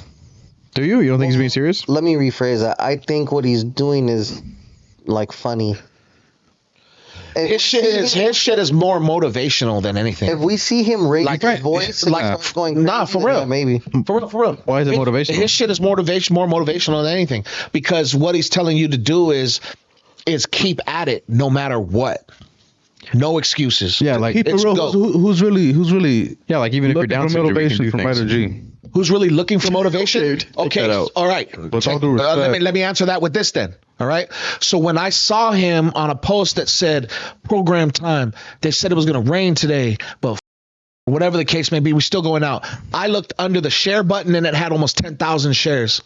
Speaker 4: Do you? You don't think he's being serious?
Speaker 2: Let me rephrase that. I think what he's doing is like funny.
Speaker 3: His shit is more motivational than anything.
Speaker 2: If we see him raise
Speaker 3: Like,
Speaker 2: his voice, and
Speaker 3: like,
Speaker 2: start going
Speaker 3: nah,
Speaker 2: crazy,
Speaker 3: for
Speaker 2: then
Speaker 3: real.
Speaker 2: yeah, maybe.
Speaker 3: For real.
Speaker 4: Why is it motivational?
Speaker 3: His shit is more motivational than anything, because what he's telling you to do is keep at it no matter what. No excuses.
Speaker 4: Yeah, like
Speaker 1: Keep it
Speaker 3: It's
Speaker 1: real.
Speaker 3: go.
Speaker 1: Who's really
Speaker 4: yeah, like even if you're
Speaker 1: looking
Speaker 4: down
Speaker 1: for
Speaker 4: to
Speaker 1: motivation from Ryder
Speaker 4: G.
Speaker 1: G?
Speaker 3: Who's really looking for motivation? Okay,
Speaker 4: that out.
Speaker 3: all right.
Speaker 1: With all due respect.
Speaker 3: Let me answer that with this then. All right. So when I saw him on a post that said program time, they said it was going to rain today, but whatever the case may be, we're still going out. I looked under the share button and it had almost 10,000 shares.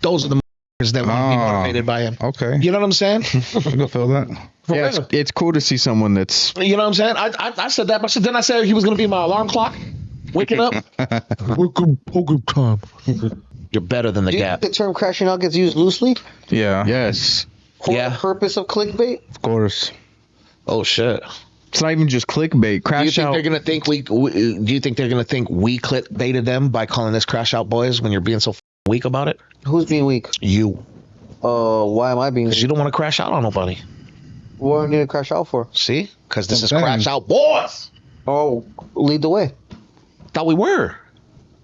Speaker 3: Those are the that want to be motivated by him.
Speaker 1: Okay.
Speaker 3: You know what I'm saying?
Speaker 1: I can feel that.
Speaker 3: For
Speaker 4: Yeah,
Speaker 3: real.
Speaker 4: it's cool to see someone that's
Speaker 3: You know what I'm saying? I said that, but then I said he was going to be my alarm clock. Waking up. Program time. You're better than the
Speaker 2: Do you
Speaker 3: Gap.
Speaker 2: think the term crashing out gets used loosely
Speaker 1: Yeah.
Speaker 4: yes.
Speaker 2: for
Speaker 3: Yeah.
Speaker 2: the purpose of clickbait?
Speaker 1: Of course.
Speaker 3: Oh shit.
Speaker 4: It's not even just clickbait.
Speaker 3: Do you
Speaker 4: Crash
Speaker 3: think
Speaker 4: out.
Speaker 3: they're gonna think do you think they're gonna think we clickbaited them by calling this Crash Out Boys when you're being so weak about it?
Speaker 2: Who's being weak?
Speaker 3: You,
Speaker 2: Why am I being
Speaker 3: because
Speaker 2: weak?
Speaker 3: you don't want to crash out on nobody.
Speaker 2: What do I need to crash out for?
Speaker 3: See, because this is
Speaker 1: Okay.
Speaker 3: Crash Out Boys.
Speaker 2: Oh, lead the way.
Speaker 3: Thought we were.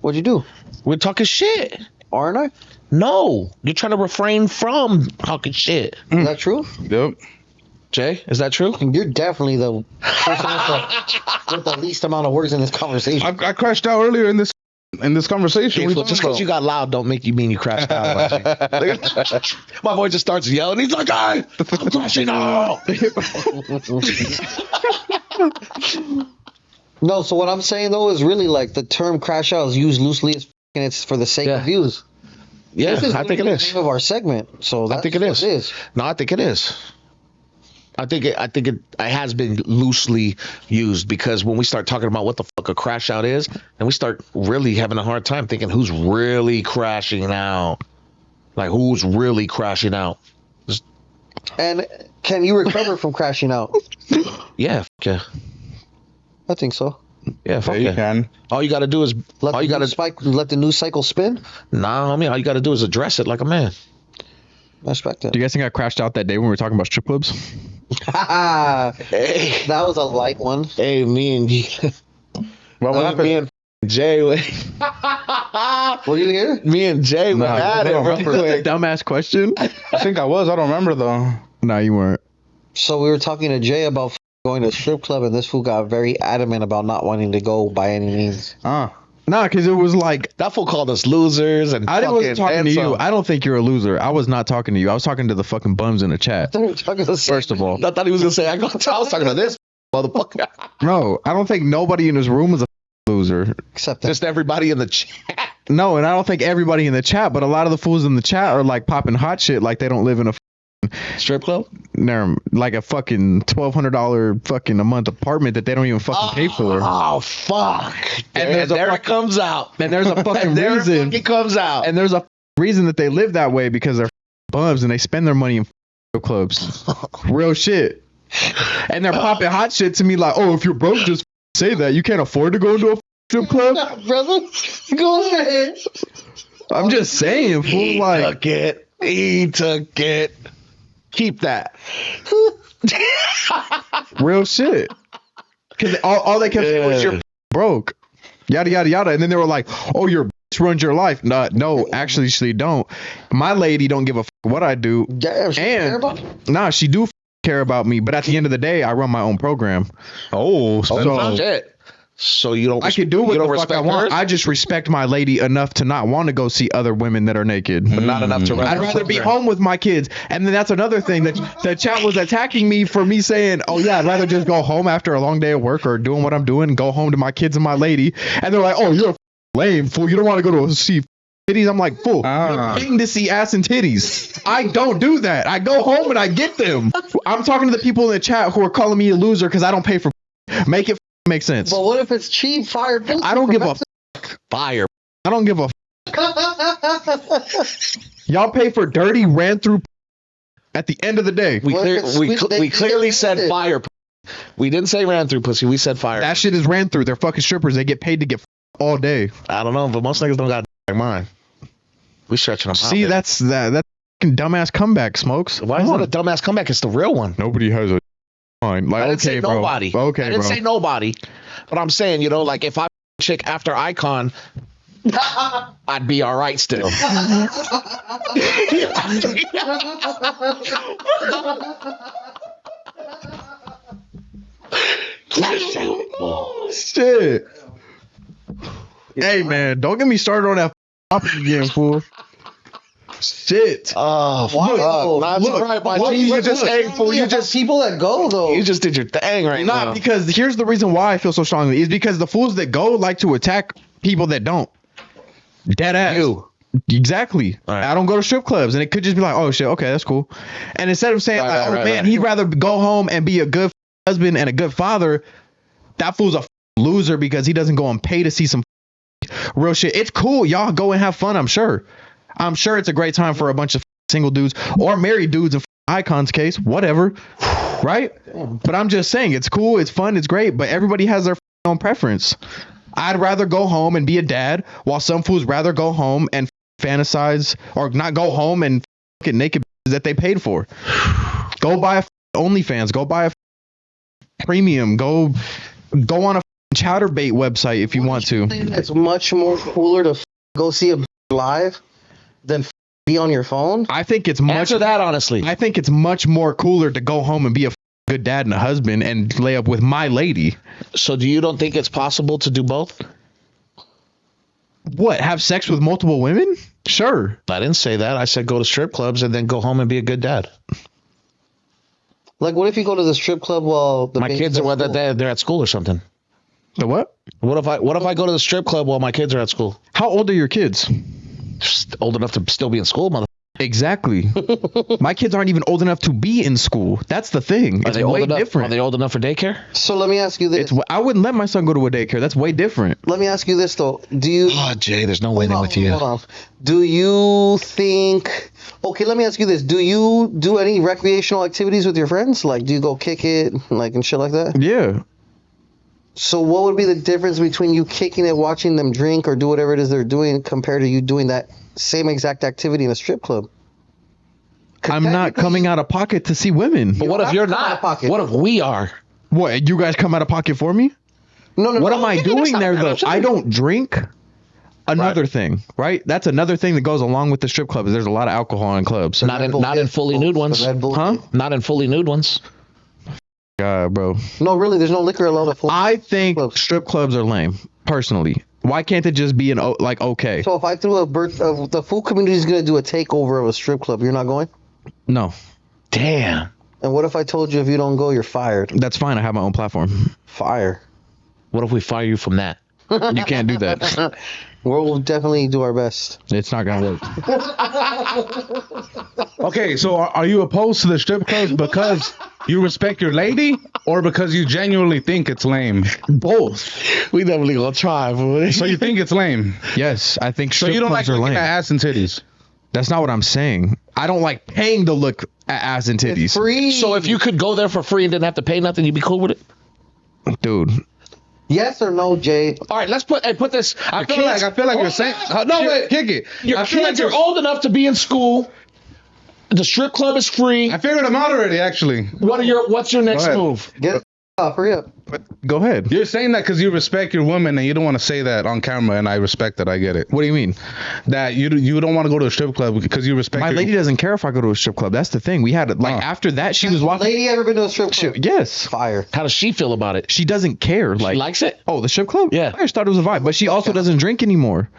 Speaker 2: What'd you do?
Speaker 3: We're talking shit.
Speaker 2: Aren't I?
Speaker 3: No, you're trying to refrain from talking shit.
Speaker 2: Is that true?
Speaker 1: Yep.
Speaker 3: Jay, is that true?
Speaker 2: You're definitely the person with the least amount of words in this conversation.
Speaker 1: I crashed out earlier in this conversation.
Speaker 3: Just because you got loud don't make you mean you crashed out. My boy just starts yelling. He's like, "Hey, I'm crashing out."
Speaker 2: No, so what I'm saying though is really like the term crash out is used loosely as and it's for the sake
Speaker 3: Yeah.
Speaker 2: of views.
Speaker 3: Yeah,
Speaker 2: This is
Speaker 3: I think it
Speaker 2: the
Speaker 3: is.
Speaker 2: name of our segment. So that's
Speaker 3: I think it
Speaker 2: what
Speaker 3: is.
Speaker 2: It is.
Speaker 3: No, I think it is. I think it has been loosely used, because when we start talking about what the fuck a crash out is, and we start really having a hard time thinking who's really crashing out, like who's really crashing out.
Speaker 2: And can you recover from crashing out?
Speaker 3: Yeah, yeah,
Speaker 2: I think so.
Speaker 3: yeah. Fuck
Speaker 1: Yeah, you
Speaker 3: yeah.
Speaker 1: can.
Speaker 3: All you got to do is
Speaker 2: Let
Speaker 3: all
Speaker 2: the
Speaker 3: you got
Speaker 2: news
Speaker 3: to
Speaker 2: spike. Let the news cycle spin.
Speaker 3: nah. I mean, all you got to do is address it like a man.
Speaker 2: I respect it.
Speaker 4: Do you guys think I crashed out that day when we were talking about strip clubs?
Speaker 2: Hey, that was a light one.
Speaker 3: Hey, me and
Speaker 1: What happened?
Speaker 3: me and Jay.
Speaker 2: Were you here?
Speaker 3: Me and Jay went at it real quick.
Speaker 4: Dumbass question.
Speaker 1: I think I was. I don't remember though.
Speaker 4: No, you weren't.
Speaker 2: So we were talking to Jay about going to a strip club, and this fool got very adamant about not wanting to go by any means.
Speaker 4: Nah, because it was like
Speaker 3: That fool called us losers, and
Speaker 4: I wasn't talking to you.
Speaker 3: some.
Speaker 4: I don't think you're a loser. I was not talking to you. I was talking to the fucking bums in the chat. First of all,
Speaker 3: I thought he was gonna say I was talking to this motherfucker.
Speaker 4: no, I don't think nobody in this room is a loser.
Speaker 2: Except that.
Speaker 3: Just everybody in the chat.
Speaker 4: No, and I don't think everybody in the chat, but a lot of the fools in the chat are like popping hot shit like they don't live in a
Speaker 3: Strip club?
Speaker 4: like a fucking $1,200 fucking a month apartment that they don't even fucking pay for.
Speaker 3: Oh fuck!
Speaker 4: And
Speaker 3: there it comes out.
Speaker 4: And there's a fucking
Speaker 3: There
Speaker 4: reason.
Speaker 3: it comes out.
Speaker 4: And there's a reason that they live that way because they're bums and they spend their money in strip clubs. Real shit. And they're popping hot shit to me like, oh, if you're broke, just say that. You can't afford to go into a strip club.
Speaker 2: Brother, go ahead.
Speaker 4: I'm just saying, fool. Like,
Speaker 3: took it. He took it. Keep that.
Speaker 4: real shit. Because all they kept saying was you're broke. Yada, yada, yada. And then they were like, oh, your bitch runs your life. No, actually, she don't. My lady don't give a what I do.
Speaker 2: Damn, she care about you?
Speaker 4: Nah, she do care about me. But at the end of the day, I run my own program.
Speaker 1: Oh,
Speaker 3: Oh, shit. So you don't.
Speaker 4: I can do what
Speaker 3: you
Speaker 4: the
Speaker 3: don't
Speaker 4: fuck I
Speaker 3: respect
Speaker 4: want.
Speaker 3: hers?
Speaker 4: I just respect my lady enough to not want to go see other women that are naked.
Speaker 3: but not enough to run.
Speaker 4: I'd
Speaker 3: her
Speaker 4: rather be
Speaker 3: program.
Speaker 4: home with my kids. And then that's another thing that the chat was attacking me for me saying, oh yeah, I'd rather just go home after a long day of work or doing what I'm doing, go home to my kids and my lady. And they're like, oh, you're a lame fool. You don't want to go to see titties. I'm like, fool, you're paying to see ass and titties. I don't do that. I go home and I get them. I'm talking to the people in the chat who are calling me a loser because I don't pay for make it make sense.
Speaker 2: But what if it's cheap fire?
Speaker 4: I don't give a
Speaker 3: Fire.
Speaker 4: I don't give a y'all pay for dirty ran through at the end of the day.
Speaker 3: We
Speaker 2: What if it's sweet
Speaker 3: we
Speaker 2: baby
Speaker 3: clearly
Speaker 2: and
Speaker 3: said
Speaker 2: it?
Speaker 3: fire. We didn't say ran through pussy. We said fire.
Speaker 4: That shit is ran through. They're fucking strippers. They get paid to get all day.
Speaker 3: I don't know, but most niggas don't got like mine. We stretching them.
Speaker 4: See, that's fucking dumbass comeback, Smokes.
Speaker 3: Why is that a dumbass comeback? It's the real one.
Speaker 4: Nobody has a fine. Like,
Speaker 3: I didn't
Speaker 4: okay,
Speaker 3: say
Speaker 4: bro.
Speaker 3: nobody.
Speaker 4: Okay,
Speaker 3: I didn't
Speaker 4: bro.
Speaker 3: say nobody. But I'm saying, you know, like if I chick after Icon, I'd be all right still.
Speaker 4: Shit. Hey, man, don't get me started on that topic again, fool. Shit.
Speaker 3: Oh,
Speaker 2: Wow.
Speaker 3: That's
Speaker 4: Look,
Speaker 3: right, my
Speaker 4: look,
Speaker 3: G. You
Speaker 4: look,
Speaker 3: just
Speaker 4: look.
Speaker 3: ain't fool. You just
Speaker 2: people that go though.
Speaker 3: you just did your thing right
Speaker 4: Not
Speaker 3: now.
Speaker 4: because here's the reason why I feel so strongly is because the fools that go like to attack people that don't. Dead ass.
Speaker 3: You.
Speaker 4: Exactly.
Speaker 3: Right.
Speaker 4: I don't go to strip clubs, and it could just be like, oh shit, okay, that's cool. And instead of saying like, oh man, he'd rather go home and be a good husband and a good father, that fool's a loser because he doesn't go and pay to see some real shit. It's cool, y'all go and have fun. I'm sure it's a great time for a bunch of single dudes or married dudes in Icon's case, whatever, right? But I'm just saying, it's cool, it's fun, it's great, but everybody has their own preference. I'd rather go home and be a dad, while some fools rather go home and fantasize or not go home and get naked that they paid for. Go buy a OnlyFans, go buy a premium, go on a Chowderbait website if you want to.
Speaker 2: It's much more cooler to go see a live than be on your phone.
Speaker 4: I think it's much.
Speaker 3: Answer that honestly.
Speaker 4: I think it's much more cooler to go home and be a good dad and a husband and lay up with my lady.
Speaker 3: So do you don't think it's possible to do both?
Speaker 4: What? Have sex with multiple women? Sure.
Speaker 3: I didn't say that. I said go to strip clubs and then go home and be a good dad.
Speaker 2: Like, what if you go to the strip club while the
Speaker 3: My
Speaker 2: baby's
Speaker 3: kids
Speaker 2: at
Speaker 3: are whether
Speaker 2: school?
Speaker 3: they're at school or something.
Speaker 4: The what?
Speaker 3: What if I go to the strip club while my kids are at school?
Speaker 4: How old are your kids?
Speaker 3: Just old enough to still be in school, mother.
Speaker 4: Exactly. My kids aren't even old enough to be in school. That's the thing.
Speaker 3: Are
Speaker 4: It's
Speaker 3: they
Speaker 4: way
Speaker 3: old enough?
Speaker 4: different.
Speaker 3: Are they old enough for daycare?
Speaker 2: So let me ask you this.
Speaker 4: I wouldn't let my son go to a daycare. That's way different.
Speaker 2: Let me ask you this though. Do you?
Speaker 3: Oh, Jay, there's no winning with you.
Speaker 2: Hold on. Do you think? Okay, let me ask you this. Do you do any recreational activities with your friends? Like, do you go kick it, like, and shit like that?
Speaker 4: Yeah.
Speaker 2: So what would be the difference between you kicking it, watching them drink, or do whatever it is they're doing, compared to you doing that same exact activity in a strip club?
Speaker 4: I'm not coming out of pocket to see women.
Speaker 3: But what if you're not? What if we are?
Speaker 4: What? You guys come out of pocket for me?
Speaker 2: No.
Speaker 4: What am I
Speaker 3: yeah,
Speaker 4: doing
Speaker 3: that's
Speaker 4: there
Speaker 3: not
Speaker 4: though?
Speaker 3: bad.
Speaker 4: I don't drink. Another thing, right? That's another thing that goes along with the strip club. Is there's a lot of alcohol in clubs.
Speaker 3: Not in fully nude ones.
Speaker 2: Red Bull.
Speaker 4: Huh?
Speaker 3: Not in fully nude ones.
Speaker 4: God, bro.
Speaker 2: No, really, there's no liquor allowed at full.
Speaker 4: I think
Speaker 2: clubs.
Speaker 4: strip clubs are lame. Personally, why can't it just be okay?
Speaker 2: So if I threw the full community is gonna do a takeover of a strip club, you're not going?
Speaker 4: No,
Speaker 3: Damn.
Speaker 2: And what if I told you if you don't go, you're fired?
Speaker 4: that's fine. I have my own platform.
Speaker 2: Fire.
Speaker 3: What if we fire you from that?
Speaker 4: You can't do that.
Speaker 2: We'll definitely do our best.
Speaker 4: It's not gonna work.
Speaker 1: Okay, so are you opposed to the strip clubs because you respect your lady, or because you genuinely think it's lame?
Speaker 4: Both.
Speaker 3: We definitely gonna try, boy.
Speaker 1: So you think it's lame?
Speaker 4: Yes, I think
Speaker 1: So
Speaker 4: strip
Speaker 1: you don't like
Speaker 4: clubs are
Speaker 1: looking
Speaker 4: lame.
Speaker 1: at ass and titties?
Speaker 4: That's not what I'm saying. I don't like paying to look at ass and titties,
Speaker 2: It's free.
Speaker 3: So if you could go there for free and didn't have to pay nothing, you'd be cool with it?
Speaker 4: dude.
Speaker 2: Yes or no, Jay?
Speaker 3: All right, let's put this.
Speaker 1: I feel like you're saying. No, wait, kick it.
Speaker 3: Your
Speaker 1: I feel
Speaker 3: kids
Speaker 1: like
Speaker 3: are old enough to be in school. The strip club is free.
Speaker 1: I figured them out already. Actually,
Speaker 3: What's your next
Speaker 1: ahead.
Speaker 3: move?
Speaker 2: Get off, hurry up.
Speaker 4: Go ahead.
Speaker 1: you're saying that because you respect your woman, and you don't want to say that on camera. And I respect it. I get it.
Speaker 4: What do you mean?
Speaker 1: That you don't want to go to a strip club because you respect.
Speaker 4: My
Speaker 1: your,
Speaker 4: lady doesn't care if I go to a strip club. That's the thing. We had after that she was walking.
Speaker 2: Lady ever been to a strip club?
Speaker 4: Yes.
Speaker 2: Fire.
Speaker 3: How does she feel about it?
Speaker 4: She doesn't care.
Speaker 3: She likes it?
Speaker 4: Oh, the strip club?
Speaker 3: Yeah.
Speaker 4: I just thought it was a vibe. But she also doesn't drink anymore.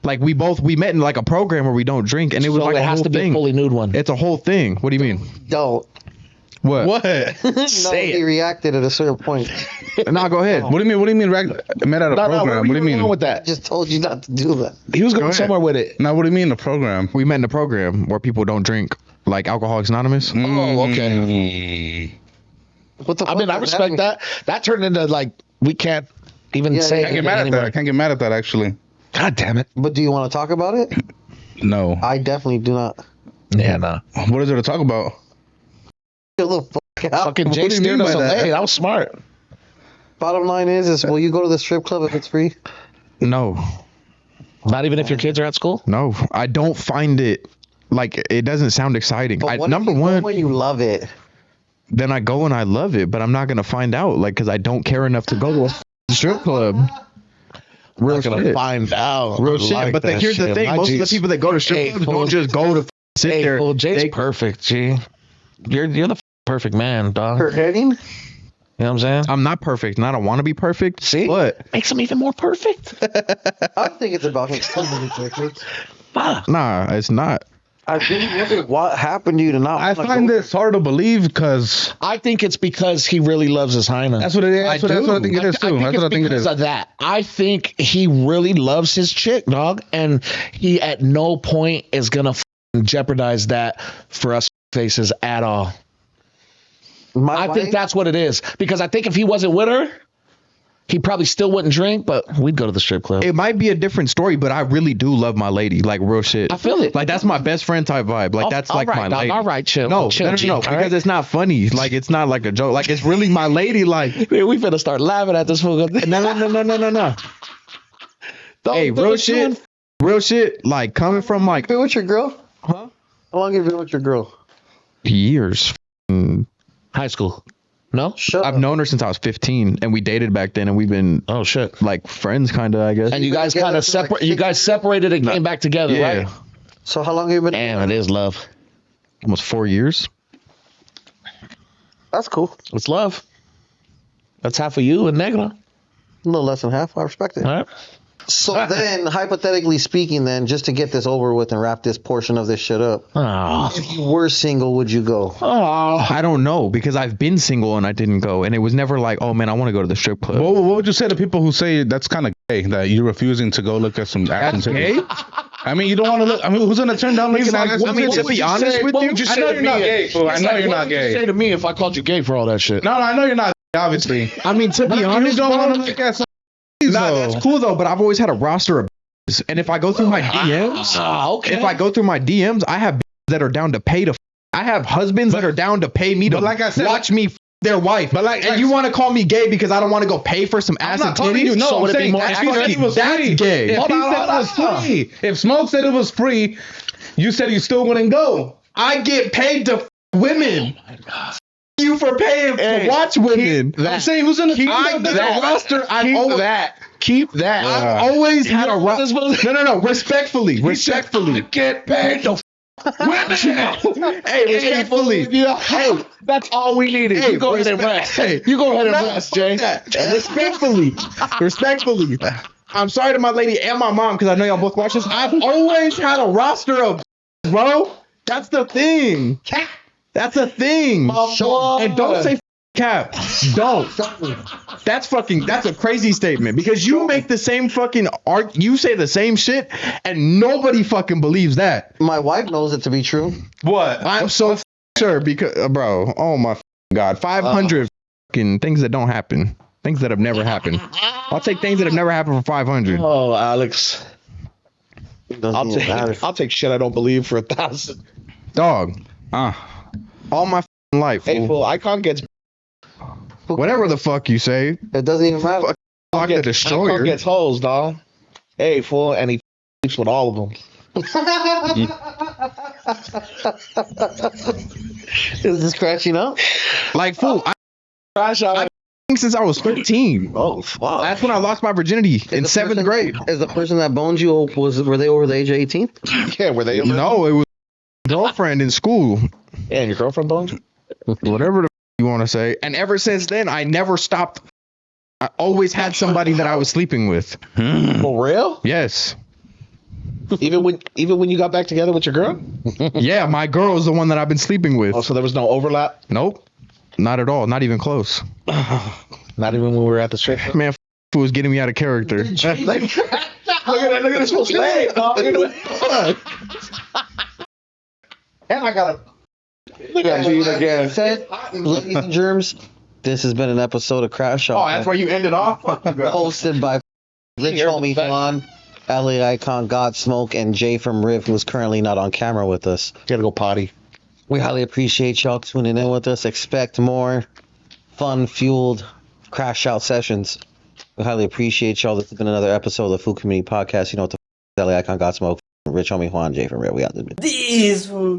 Speaker 4: Like we met in like a program where we don't drink, and it was
Speaker 3: So
Speaker 4: like
Speaker 3: it
Speaker 4: a
Speaker 3: has
Speaker 4: whole
Speaker 3: to be a
Speaker 4: thing.
Speaker 3: fully nude one.
Speaker 4: It's a whole thing. What do you mean?
Speaker 2: Don't.
Speaker 4: What?
Speaker 1: what?
Speaker 2: No,
Speaker 3: Say
Speaker 2: he
Speaker 3: it.
Speaker 2: reacted at a certain point.
Speaker 4: No, go ahead.
Speaker 1: What do you mean? What do you mean? Met at a program? What do you mean?
Speaker 3: with
Speaker 2: I
Speaker 3: that?
Speaker 2: just told you not to do that.
Speaker 3: He was going
Speaker 4: ahead.
Speaker 3: somewhere with it.
Speaker 1: Now, what do you mean a program?
Speaker 4: We met in a program where people don't drink, like Alcoholics Anonymous.
Speaker 3: Oh, okay.
Speaker 2: What the fuck
Speaker 3: I mean, I
Speaker 2: does
Speaker 3: respect
Speaker 2: mean?
Speaker 3: that. That turned into like we can't even
Speaker 2: Yeah,
Speaker 3: say
Speaker 2: yeah,
Speaker 1: I can't
Speaker 3: anything
Speaker 1: get mad at that.
Speaker 3: anymore.
Speaker 1: I can't get mad at that. Actually,
Speaker 3: God damn it.
Speaker 2: But do you want to talk about it?
Speaker 1: no.
Speaker 2: I definitely do not.
Speaker 3: Yeah, nah.
Speaker 1: What is there to talk about?
Speaker 2: Get the fuck out.
Speaker 3: Fucking
Speaker 1: What
Speaker 3: Jay
Speaker 1: do you
Speaker 3: steered
Speaker 1: mean
Speaker 3: us
Speaker 1: by that?
Speaker 3: away. That was smart.
Speaker 2: Bottom line is will you go to the strip club if it's free?
Speaker 4: No,
Speaker 3: Not even if your kids are at school?
Speaker 4: no, I don't find it. Like it doesn't sound exciting.
Speaker 2: But what
Speaker 4: Number
Speaker 2: if you go
Speaker 4: one,
Speaker 2: when you love it.
Speaker 4: then I go and I love it, but I'm not gonna find out, like, because I don't care enough to go to a strip club. Real
Speaker 3: Not gonna
Speaker 4: shit.
Speaker 3: find out.
Speaker 4: Real
Speaker 3: I
Speaker 4: shit.
Speaker 3: like
Speaker 4: But
Speaker 3: that
Speaker 4: here's the
Speaker 3: shit.
Speaker 4: thing:
Speaker 3: My
Speaker 4: most of the
Speaker 3: G's-
Speaker 4: people that go to strip
Speaker 3: Hey,
Speaker 4: clubs
Speaker 3: fool.
Speaker 4: don't just go to sit
Speaker 3: Hey,
Speaker 4: there.
Speaker 3: well, Jay's
Speaker 4: They-
Speaker 3: perfect, G. You're the perfect man, dog.
Speaker 2: Her heading?
Speaker 3: You know what I'm saying?
Speaker 4: I'm not perfect, and I don't want to be perfect.
Speaker 3: See?
Speaker 4: But
Speaker 3: Makes him even more perfect.
Speaker 2: I don't think it's about him coming quickly.
Speaker 3: Fuck.
Speaker 4: nah, it's not.
Speaker 2: I really wondered what happened to you to not
Speaker 1: I
Speaker 2: wanna
Speaker 1: find
Speaker 2: go.
Speaker 1: this hard to believe because
Speaker 3: I think it's because he really loves his hyena.
Speaker 1: that's what it is. That's what I think it is too. That's what I think it
Speaker 3: because
Speaker 1: is.
Speaker 3: of that. I think he really loves his chick, dog, and he at no point is gonna jeopardize that for us faces at all. I think that's what it is. Because I think if he wasn't with her, he probably still wouldn't drink, but we'd go to the strip club.
Speaker 4: It might be a different story, but I really do love my lady, like real shit.
Speaker 3: I feel it.
Speaker 4: Like that's my best friend type vibe. Like
Speaker 3: Oh,
Speaker 4: that's
Speaker 3: all
Speaker 4: like
Speaker 3: right,
Speaker 4: my
Speaker 3: dog,
Speaker 4: lady.
Speaker 3: all right, chill.
Speaker 4: No,
Speaker 3: Chill,
Speaker 4: no,
Speaker 3: G,
Speaker 4: no,
Speaker 3: all
Speaker 4: because
Speaker 3: right?
Speaker 4: it's not funny. Like it's not like a joke. Like it's really my lady. Like
Speaker 3: Man, we finna start laughing at this fool.
Speaker 4: no.
Speaker 3: Don't
Speaker 4: Hey,
Speaker 3: do
Speaker 4: real
Speaker 3: it,
Speaker 4: shit.
Speaker 3: son.
Speaker 4: Real shit. Like coming from like
Speaker 2: been with your girl?
Speaker 4: Huh?
Speaker 2: How long have you been with your girl?
Speaker 4: years.
Speaker 3: High school. No?
Speaker 2: Shut
Speaker 4: I've
Speaker 2: up.
Speaker 4: known her since I was 15, and we dated back then, and we've been
Speaker 3: Oh shit.
Speaker 4: like friends, kind of, I guess.
Speaker 3: And you guys
Speaker 2: together
Speaker 3: kind of
Speaker 2: for like
Speaker 3: separate. You
Speaker 2: 6
Speaker 3: guys separated and came back together,
Speaker 4: yeah,
Speaker 3: right?
Speaker 2: So how long have you been?
Speaker 3: Damn, it is love.
Speaker 4: almost 4 years.
Speaker 2: That's cool.
Speaker 3: It's love. That's half of you and Negra.
Speaker 2: A little less than half. I respect it.
Speaker 3: All right.
Speaker 2: So then, hypothetically speaking, then, just to get this over with and wrap this portion of this shit up,
Speaker 3: Oh.
Speaker 2: if you were single, would you go?
Speaker 3: Oh.
Speaker 4: I don't know because I've been single and I didn't go, and it was never like, oh man, I want to go to the strip club.
Speaker 1: What would you say to people who say that's kind of gay that you're refusing to go look at some action?
Speaker 4: That's gay?
Speaker 1: I mean, you don't want to look. I mean, who's gonna turn down looking at ass?
Speaker 4: I mean, to be honest with you,
Speaker 1: I know you're not gay, fool. I know you're not gay.
Speaker 3: Say to me if I called you gay for all that shit.
Speaker 1: No, I know you're not gay, obviously.
Speaker 4: I mean, to be
Speaker 1: You
Speaker 4: honest,
Speaker 1: don't want to
Speaker 4: bro,
Speaker 1: look at some.
Speaker 4: nah, that's cool though. But I've always had a roster of, and if I go through my DMs,
Speaker 3: Okay.
Speaker 4: if I go through my DMs, I have that are down to pay to. I have husbands that are down to pay me to
Speaker 1: but like I said,
Speaker 4: watch me their wife.
Speaker 1: But like-
Speaker 4: and you want to call me gay because I don't want to go pay for some ass
Speaker 1: I'm
Speaker 4: and
Speaker 1: not calling
Speaker 4: titties?
Speaker 1: you. No,
Speaker 3: So
Speaker 1: I'm
Speaker 3: would it be
Speaker 1: saying
Speaker 3: more
Speaker 1: if he said it was
Speaker 4: That's
Speaker 1: free,
Speaker 4: gay.
Speaker 1: If
Speaker 3: Hold
Speaker 1: he
Speaker 3: on,
Speaker 1: said it was
Speaker 3: hold on.
Speaker 1: free, if Smoke said it was free, you said you still wouldn't go.
Speaker 4: I get paid to women.
Speaker 3: Oh my God.
Speaker 4: You for paying to watch women.
Speaker 1: I'm saying who's in the
Speaker 4: Keep that roster.
Speaker 3: Keep that.
Speaker 4: I've always had a roster. No. Respectfully.
Speaker 3: Get paid to women.
Speaker 4: Hey, respectfully.
Speaker 3: Hey, that's all we needed.
Speaker 4: Hey,
Speaker 3: you go ahead and rest.
Speaker 4: hey.
Speaker 3: You go ahead and rest, Jay.
Speaker 4: Respectfully. I'm sorry to my lady and my mom because I know y'all both watch this. I've always had a roster of, bro. That's the thing. That's a thing. And don't say cap. Don't. That's a crazy statement because you make the same fucking you say the same shit and nobody fucking believes that.
Speaker 2: My wife knows it to be true.
Speaker 1: What?
Speaker 4: I'm so sure because, bro, oh my God. 500 fucking things that don't happen. Things that have never happened. I'll take things that have never happened for 500.
Speaker 3: Oh, Alex.
Speaker 2: Doesn't
Speaker 3: I'll take shit I don't believe for 1,000.
Speaker 4: Dog. All my life.
Speaker 3: Hey, fool, Icon gets
Speaker 4: Whatever the fuck you say.
Speaker 2: It doesn't even matter.
Speaker 4: Fuck the destroyer.
Speaker 3: Icon gets hoes, dog. Hey, fool, and he sleeps with all of them.
Speaker 2: Is this crashing up?
Speaker 4: Like, fool,
Speaker 3: Crash out.
Speaker 4: since I was 13.
Speaker 2: Oh, fuck.
Speaker 4: That's when I lost my virginity in 7th grade.
Speaker 2: Is the person that boned you, were they over the age of 18?
Speaker 3: Yeah, were they?
Speaker 4: No, it was a girlfriend in school.
Speaker 3: Yeah, and your girlfriend boned you?
Speaker 4: Whatever the you want to say. And ever since then, I never stopped. I always had somebody that I was sleeping with.
Speaker 3: For real?
Speaker 4: Yes.
Speaker 3: Even when you got back together with your girl?
Speaker 4: Yeah, my girl is the one that I've been sleeping with.
Speaker 3: Oh, so there was no overlap?
Speaker 4: Nope. Not at all. Not even close.
Speaker 3: Not even when we were at the strip club?
Speaker 4: Man, who was getting me out of character.
Speaker 3: Look at this whole slave, dog. And I got a... Look at you again.
Speaker 2: Ladies and germs, this has been an episode of Crash Out.
Speaker 4: Oh, that's where you ended off?
Speaker 2: Hosted by Rich Homie Juan, LA Icon, Godsmoke, and Jfrom, who is currently not on camera with us.
Speaker 3: Gotta go potty.
Speaker 2: We highly appreciate y'all tuning in with us. Expect more fun-fueled Crash Out sessions. We highly appreciate y'all. This has been another episode of the Food Community Podcast. You know what the LA Icon, Godsmoke, Rich Homie Juan, Jfrom. We out this.